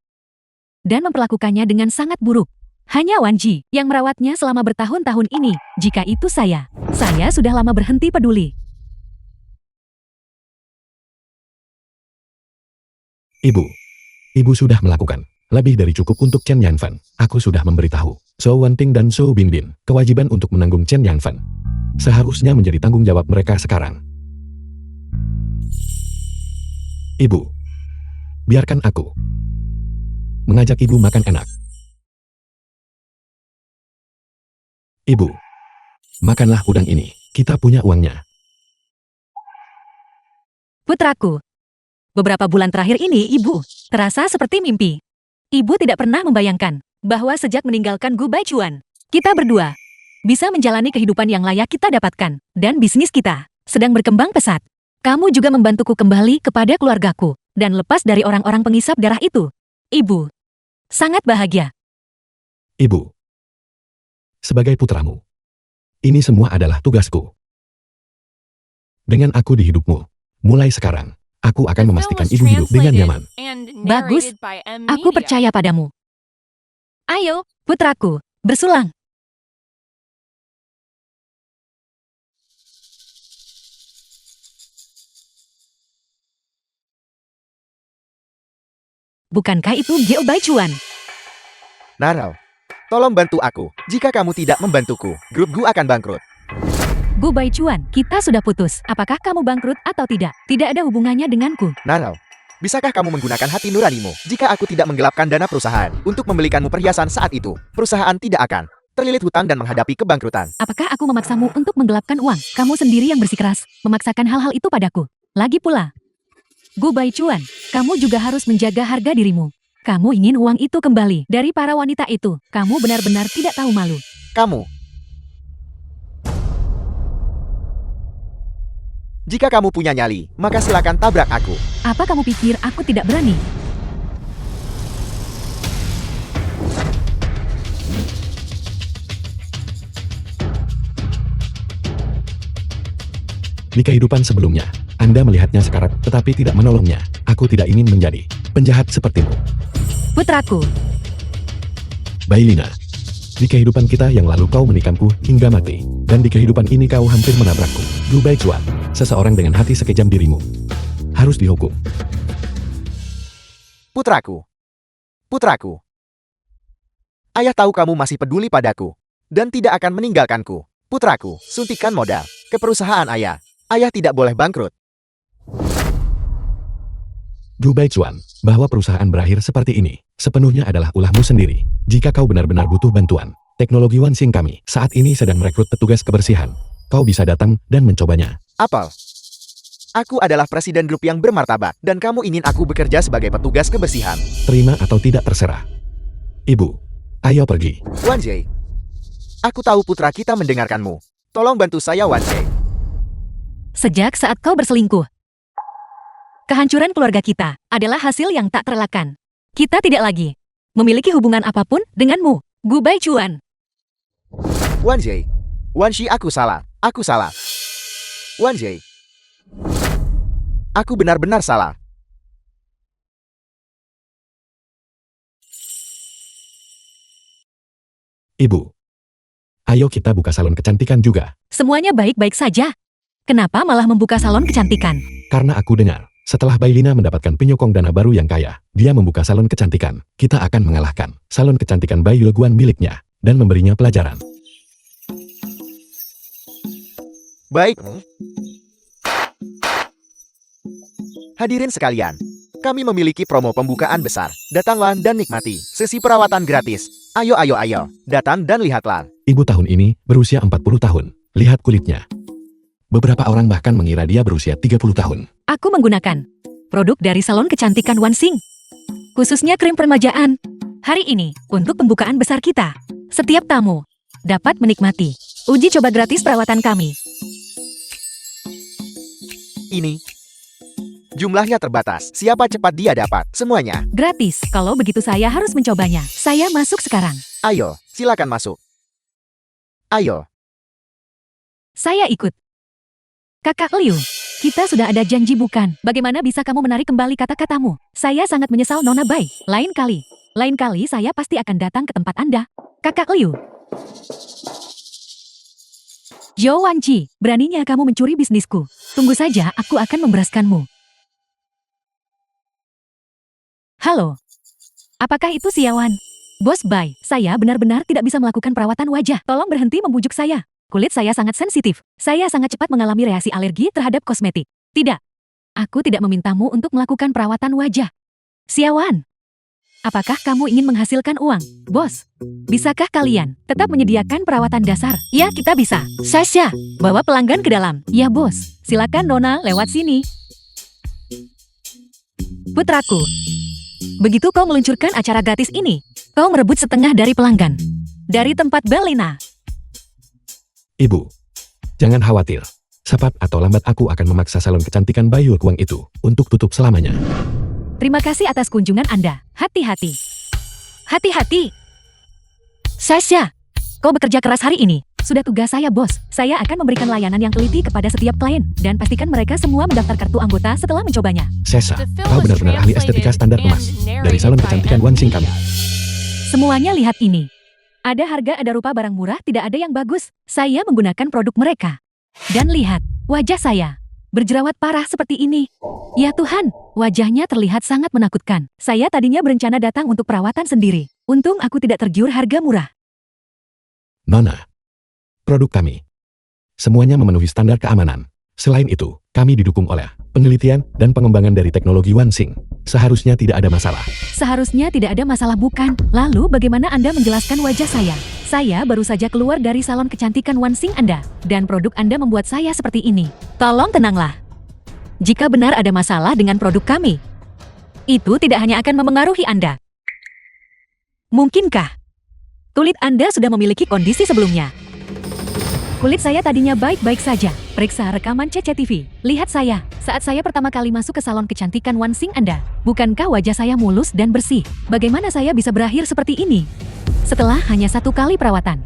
dan memperlakukannya dengan sangat buruk. Hanya Wanji yang merawatnya selama bertahun-tahun ini. Jika itu saya sudah lama berhenti peduli. Ibu sudah melakukan lebih dari cukup untuk Chen Yanfen. Aku sudah memberitahu Zhou Wanping dan Zhou Binbin kewajiban untuk menanggung Chen Yanfen. Seharusnya menjadi tanggung jawab mereka sekarang. Ibu, biarkan aku mengajak ibu makan enak. Ibu, makanlah udang ini. Kita punya uangnya. Putraku, beberapa bulan terakhir ini ibu terasa seperti mimpi. Ibu tidak pernah membayangkan bahwa sejak meninggalkan Gu Baichuan, kita berdua bisa menjalani kehidupan yang layak kita dapatkan, dan bisnis kita sedang berkembang pesat. Kamu juga membantuku kembali kepada keluargaku dan lepas dari orang-orang pengisap darah itu. Ibu sangat bahagia. Ibu, sebagai putramu, ini semua adalah tugasku. Dengan aku di hidupmu, mulai sekarang, aku akan The film memastikan was ibu hidup dengan translated nyaman. and Bagus. narrated by M Aku Media. percaya padamu. Ayo, putraku, bersulang. Bukankah itu Geo Baichuan? Narao, tolong bantu aku. Jika kamu tidak membantuku, grup Gu akan bangkrut. Gu Baichuan, kita sudah putus. Apakah kamu bangkrut atau tidak? Tidak ada hubungannya denganku. Narao, bisakah kamu menggunakan hati nuranimu? Jika aku tidak menggelapkan dana perusahaan untuk membelikanmu perhiasan saat itu, perusahaan tidak akan terlilit hutang dan menghadapi kebangkrutan. Apakah aku memaksamu untuk menggelapkan uang? Kamu sendiri yang bersikeras memaksakan hal-hal itu padaku. Lagi pula, Gu Baichuan, kamu juga harus menjaga harga dirimu. Kamu ingin uang itu kembali dari para wanita itu. Kamu benar-benar tidak tahu malu. Kamu. Jika kamu punya nyali, maka silakan tabrak aku. Apa kamu pikir aku tidak berani? Di kehidupan sebelumnya, Anda melihatnya sekarat tetapi tidak menolongnya. Aku tidak ingin menjadi penjahat sepertimu. Putraku, Bailina, Di kehidupan kita yang lalu kau menikamku hingga mati. Dan di kehidupan ini kau hampir menabrakku. Gu Baichuan, seseorang dengan hati sekejam dirimu harus dihukum. Putraku. Putraku. Ayah tahu kamu masih peduli padaku. Dan tidak akan meninggalkanku. Putraku, suntikan modal ke perusahaan ayah. Ayah tidak boleh bangkrut. Gu Baichuan, bahwa perusahaan berakhir seperti ini, sepenuhnya adalah ulahmu sendiri. Jika kau benar-benar butuh bantuan, teknologi Wansing kami saat ini sedang merekrut petugas kebersihan. Kau bisa datang dan mencobanya. Apel. Aku adalah presiden grup yang bermartabat, dan kamu ingin aku bekerja sebagai petugas kebersihan. Terima atau tidak terserah. Ibu, ayo pergi. Wanjie. Aku tahu putra kita mendengarkanmu. Tolong bantu saya, Wanjie. Sejak saat kau berselingkuh, kehancuran keluarga kita adalah hasil yang tak terelakkan. Kita tidak lagi memiliki hubungan apapun denganmu, Gu Baichuan. Wanjie. Wanshi, aku salah. Aku salah. Wanjie. Aku benar-benar salah. Ibu, ayo kita buka salon kecantikan juga. Semuanya baik-baik saja. Kenapa malah membuka salon kecantikan? Karena aku dengar, setelah Bailina mendapatkan penyokong dana baru yang kaya, dia membuka salon kecantikan. Kita akan mengalahkan salon kecantikan Bai Yulguan miliknya dan memberinya pelajaran. Baik. Hadirin sekalian, kami memiliki promo pembukaan besar. Datanglah dan nikmati sesi perawatan gratis. Ayo, ayo, ayo. Datang dan lihatlah. Ibu tahun ini berusia 40 tahun. Lihat kulitnya. Beberapa orang bahkan mengira dia berusia 30 tahun. Aku menggunakan produk dari salon kecantikan Wansing, khususnya krim permajaan. Hari ini, untuk pembukaan besar kita, setiap tamu dapat menikmati uji coba gratis perawatan kami. Ini jumlahnya terbatas. Siapa cepat dia dapat semuanya. Gratis, kalau begitu saya harus mencobanya. Saya masuk sekarang. Ayo, silakan masuk. Ayo. Saya ikut. Kakak Liu, kita sudah ada janji bukan? Bagaimana bisa kamu menarik kembali kata-katamu? Saya sangat menyesal Nona Bai. Lain kali saya pasti akan datang ke tempat Anda. Kakak Liu. Zhou Wanji, beraninya kamu mencuri bisnisku. Tunggu saja, aku akan memberaskanmu. Halo. Apakah itu Xiaowan? Bos Bai, saya benar-benar tidak bisa melakukan perawatan wajah. Tolong berhenti membujuk saya. Kulit saya sangat sensitif. Saya sangat cepat mengalami reaksi alergi terhadap kosmetik. Tidak. Aku tidak memintamu untuk melakukan perawatan wajah. Xiaowan. Apakah kamu ingin menghasilkan uang? Bos, bisakah kalian tetap menyediakan perawatan dasar? Ya, kita bisa. Sasha, bawa pelanggan ke dalam. Ya, bos. Silakan Nona, lewat sini. Putraku, begitu kau meluncurkan acara gratis ini, kau merebut setengah dari pelanggan. Dari tempat Bailina. Ibu, jangan khawatir. Cepat atau lambat aku akan memaksa salon kecantikan Bai Yulguan itu untuk tutup selamanya. Terima kasih atas kunjungan Anda. Hati-hati. Hati-hati. Sasha, kau bekerja keras hari ini. Sudah tugas saya, bos. Saya akan memberikan layanan yang teliti kepada setiap klien. Dan pastikan mereka semua mendaftar kartu anggota setelah mencobanya. Sesa, kau benar-benar ahli estetika standar emas dari salon kecantikan Wansing kami. Semuanya lihat ini. Ada harga, ada rupa barang murah, tidak ada yang bagus. Saya menggunakan produk mereka. Dan lihat, wajah saya berjerawat parah seperti ini. Ya Tuhan, wajahnya terlihat sangat menakutkan. Saya tadinya berencana datang untuk perawatan sendiri. Untung aku tidak tergiur harga murah. Nona, produk kami semuanya memenuhi standar keamanan. Selain itu, kami didukung oleh penelitian dan pengembangan dari teknologi Wansing. Seharusnya tidak ada masalah. Seharusnya tidak ada masalah bukan? Lalu bagaimana Anda menjelaskan wajah saya? Saya baru saja keluar dari salon kecantikan Wansing Anda. Dan produk Anda membuat saya seperti ini. Tolong tenanglah. Jika benar ada masalah dengan produk kami, itu tidak hanya akan memengaruhi Anda. Mungkinkah kulit Anda sudah memiliki kondisi sebelumnya? Kulit saya tadinya baik-baik saja. Periksa rekaman CCTV. Lihat saya, saat saya pertama kali masuk ke salon kecantikan Wansing Anda. Bukankah wajah saya mulus dan bersih? Bagaimana saya bisa berakhir seperti ini? Setelah hanya 1 kali perawatan.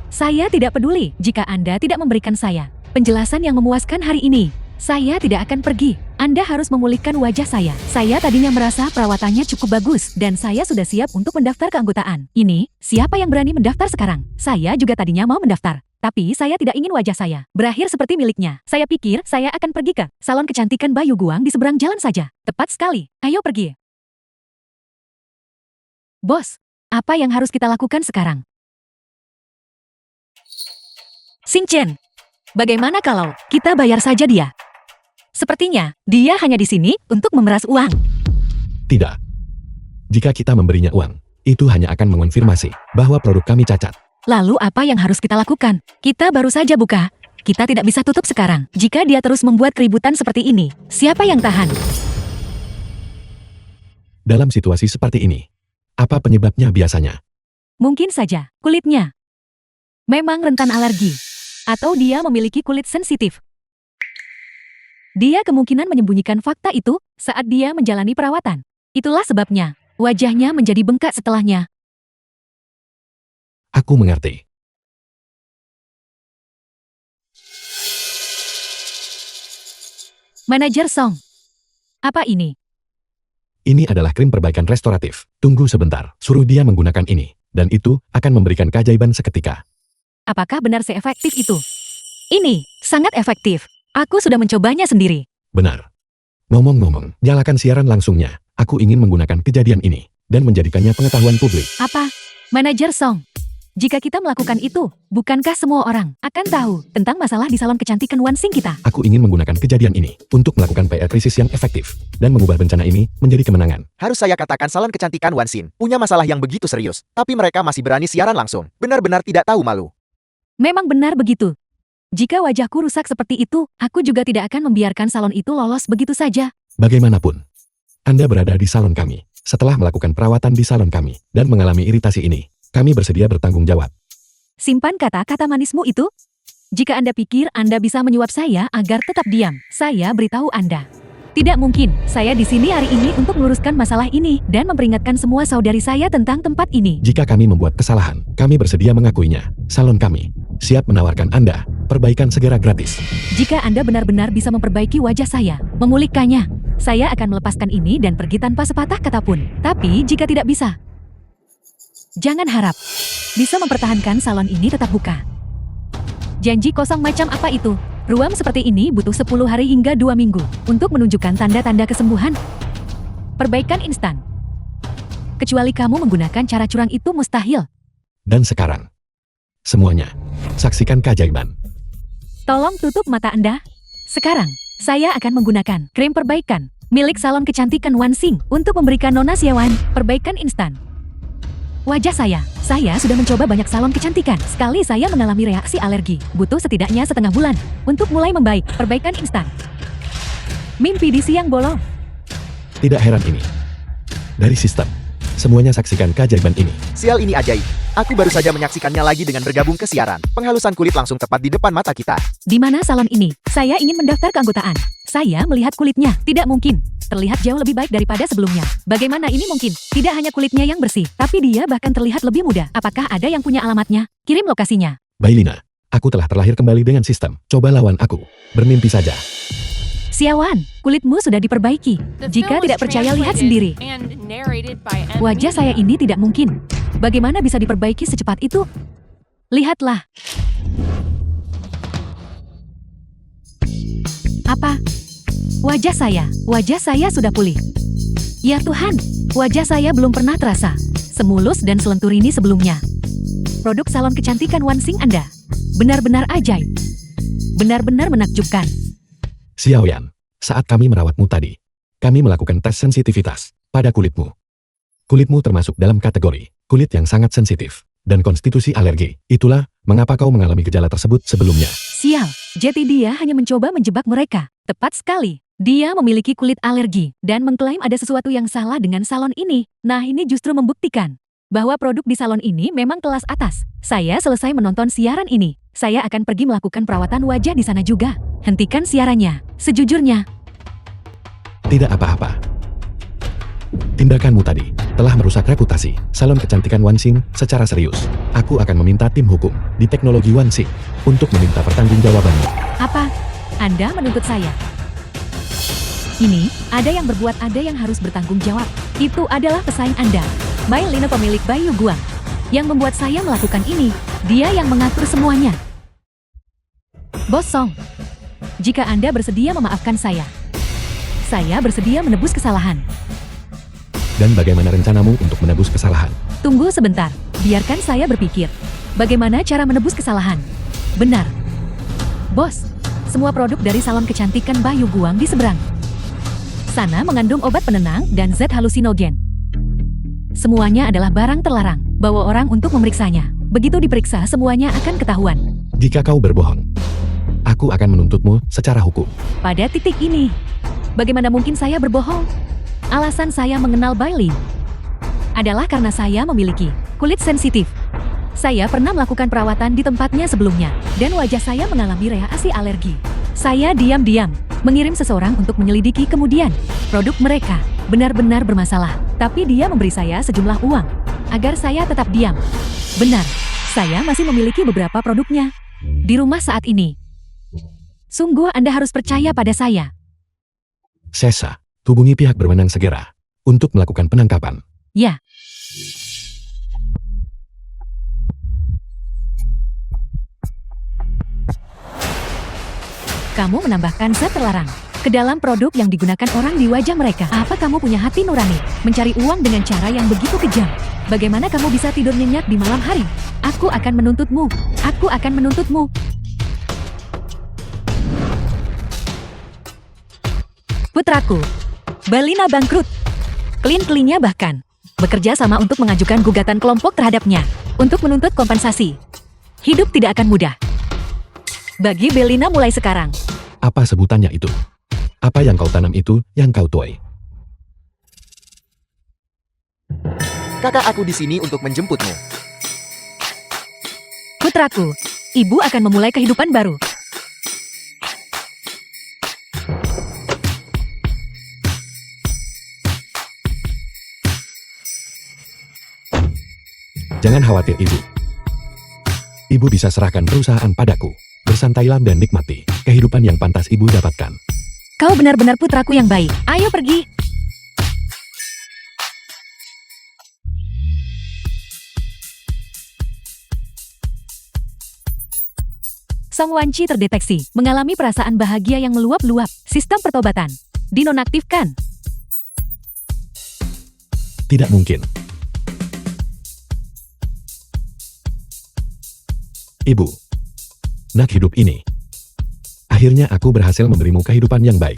Saya tidak peduli jika Anda tidak memberikan saya penjelasan yang memuaskan hari ini. Saya tidak akan pergi. Anda harus memulihkan wajah saya. Saya tadinya merasa perawatannya cukup bagus dan saya sudah siap untuk mendaftar keanggotaan. Ini, siapa yang berani mendaftar sekarang? Saya juga tadinya mau mendaftar. Tapi saya tidak ingin wajah saya berakhir seperti miliknya. Saya pikir saya akan pergi ke salon kecantikan Bayu Guang di seberang jalan saja. Tepat sekali. Ayo pergi. Bos, apa yang harus kita lakukan sekarang? Xing Chen, bagaimana kalau kita bayar saja dia? Sepertinya dia hanya di sini untuk memeras uang. Tidak. Jika kita memberinya uang, itu hanya akan mengonfirmasi bahwa produk kami cacat. Lalu apa yang harus kita lakukan? Kita baru saja buka. Kita tidak bisa tutup sekarang. Jika dia terus membuat keributan seperti ini, siapa yang tahan? Dalam situasi seperti ini, apa penyebabnya biasanya? Mungkin saja kulitnya memang rentan alergi. Atau dia memiliki kulit sensitif. Dia kemungkinan menyembunyikan fakta itu saat dia menjalani perawatan. Itulah sebabnya wajahnya menjadi bengkak setelahnya. Aku mengerti. Manajer Song. Apa ini? Ini adalah krim perbaikan restoratif. Tunggu sebentar, suruh dia menggunakan ini. Dan itu akan memberikan keajaiban seketika. Apakah benar seefektif itu? Ini sangat efektif. Aku sudah mencobanya sendiri. Benar. Ngomong-ngomong, nyalakan siaran langsungnya. Aku ingin menggunakan kejadian ini dan menjadikannya pengetahuan publik. Apa? Manajer Song. Jika kita melakukan itu, bukankah semua orang akan tahu tentang masalah di salon kecantikan Wansing kita? Aku ingin menggunakan kejadian ini untuk melakukan PR krisis yang efektif dan mengubah bencana ini menjadi kemenangan. Harus saya katakan salon kecantikan Wansin punya masalah yang begitu serius, tapi mereka masih berani siaran langsung. Benar-benar tidak tahu malu. Memang benar begitu. Jika wajahku rusak seperti itu, aku juga tidak akan membiarkan salon itu lolos begitu saja. Bagaimanapun, Anda berada di salon kami. Setelah melakukan perawatan di salon kami dan mengalami iritasi ini, kami bersedia bertanggung jawab. Simpan kata-kata manismu itu. Jika Anda pikir Anda bisa menyuap saya agar tetap diam, saya beritahu Anda. Tidak mungkin, saya di sini hari ini untuk meluruskan masalah ini dan memperingatkan semua saudari saya tentang tempat ini. Jika kami membuat kesalahan, kami bersedia mengakuinya. Salon kami siap menawarkan Anda perbaikan segera gratis. Jika Anda benar-benar bisa memperbaiki wajah saya, memulihkannya, saya akan melepaskan ini dan pergi tanpa sepatah kata pun. Tapi jika tidak bisa, jangan harap bisa mempertahankan salon ini tetap buka. Janji kosong macam apa itu? Ruam seperti ini butuh 10 hari hingga 2 minggu untuk menunjukkan tanda-tanda kesembuhan. Perbaikan instan. Kecuali kamu menggunakan cara curang itu mustahil. Dan sekarang, semuanya, saksikan keajaiban. Tolong tutup mata Anda. Sekarang, saya akan menggunakan krim perbaikan milik salon kecantikan Wansing untuk memberikan Nona Siawan perbaikan instan. Wajah saya sudah mencoba banyak salon kecantikan. Sekali saya mengalami reaksi alergi. Butuh setidaknya setengah bulan untuk mulai membaik. Perbaikan instan. Mimpi di siang bolong. Tidak heran ini. Dari sistem, semuanya saksikan keajaiban ini. Sial ini ajaib. Aku baru saja menyaksikannya lagi dengan bergabung ke siaran. Penghalusan kulit langsung tepat di depan mata kita. Di mana salon ini? Saya ingin mendaftar keanggotaan. Saya melihat kulitnya. Tidak mungkin. Terlihat jauh lebih baik daripada sebelumnya. Bagaimana ini mungkin? Tidak hanya kulitnya yang bersih, tapi dia bahkan terlihat lebih muda. Apakah ada yang punya alamatnya? Kirim lokasinya. Bailina, aku telah terlahir kembali dengan sistem. Coba lawan aku. Bermimpi saja. Siawan, kulitmu sudah diperbaiki. The Jika film tidak was percaya, lihat translated sendiri. and narrated by M. Wajah saya Media. ini tidak mungkin. Bagaimana bisa diperbaiki secepat itu? Lihatlah. Apa? Wajah saya sudah pulih. Ya Tuhan, wajah saya belum pernah terasa semulus dan selentur ini sebelumnya. Produk salon kecantikan Wansing Anda benar-benar ajaib. Benar-benar menakjubkan. Xiaoyan, saat kami merawatmu tadi, kami melakukan tes sensitivitas pada kulitmu. Kulitmu termasuk dalam kategori kulit yang sangat sensitif dan konstitusi alergi. Itulah mengapa kau mengalami gejala tersebut sebelumnya. Sial, jadi dia hanya mencoba menjebak mereka. Tepat sekali. Dia memiliki kulit alergi dan mengklaim ada sesuatu yang salah dengan salon ini. Nah, ini justru membuktikan bahwa produk di salon ini memang kelas atas. Saya selesai menonton siaran ini. Saya akan pergi melakukan perawatan wajah di sana juga. Hentikan siarannya. Sejujurnya, Tidak apa-apa. Tindakanmu tadi telah merusak reputasi salon kecantikan Wansing secara serius. Aku akan meminta tim hukum di teknologi Wansing untuk meminta pertanggungjawabanmu. apa? Anda menuntut saya? ini, ada yang berbuat, ada yang harus bertanggung jawab. Itu adalah pesaing Anda, Mai Lino, pemilik Bayu Guang. Yang membuat saya melakukan ini, dia yang mengatur semuanya. Bos Song, jika Anda bersedia memaafkan saya bersedia menebus kesalahan. Dan bagaimana rencanamu untuk menebus kesalahan? Tunggu sebentar, biarkan saya berpikir. Bagaimana cara menebus kesalahan? Benar. Bos, semua produk dari salon kecantikan Bayu Guang di seberang sana mengandung obat penenang dan zat halusinogen. Semuanya adalah barang terlarang. Bawa orang untuk memeriksanya. Begitu diperiksa, semuanya akan ketahuan. Jika kau berbohong, aku akan menuntutmu secara hukum. Pada titik ini, bagaimana mungkin saya berbohong? Alasan saya mengenal Bailin adalah karena saya memiliki kulit sensitif. Saya pernah melakukan perawatan di tempatnya sebelumnya, dan wajah saya mengalami reaksi alergi. Saya diam-diam mengirim seseorang untuk menyelidiki, kemudian produk mereka benar-benar bermasalah. Tapi dia memberi saya sejumlah uang agar saya tetap diam. Benar, saya masih memiliki beberapa produknya di rumah saat ini. Sungguh Anda harus percaya pada saya. Sesa, hubungi pihak berwenang segera untuk melakukan penangkapan. Ya. Kamu menambahkan zat terlarang ke dalam produk yang digunakan orang di wajah mereka. Apa kamu punya hati nurani mencari uang dengan cara yang begitu kejam? Bagaimana kamu bisa tidur nyenyak di malam hari? Aku akan menuntutmu. Aku akan menuntutmu. Putraku, Balina bangkrut. Klien-kliennya bahkan bekerja sama untuk mengajukan gugatan kelompok terhadapnya untuk menuntut kompensasi. Hidup tidak akan mudah bagi Belina mulai sekarang. Apa sebutannya itu? Apa yang kau tanam itu yang kau tuai? Kakak aku di sini untuk menjemputmu. Putraku, ibu akan memulai kehidupan baru. Jangan khawatir, Ibu. Ibu bisa serahkan perusahaan padaku. Bersantailah dan nikmati kehidupan yang pantas Ibu dapatkan. Kau benar-benar putraku yang baik. Ayo pergi. Song Wanci terdeteksi mengalami perasaan bahagia yang meluap-luap. Sistem pertobatan dinonaktifkan. Tidak mungkin. Ibu, nak hidup ini. Akhirnya aku berhasil memberimu kehidupan yang baik.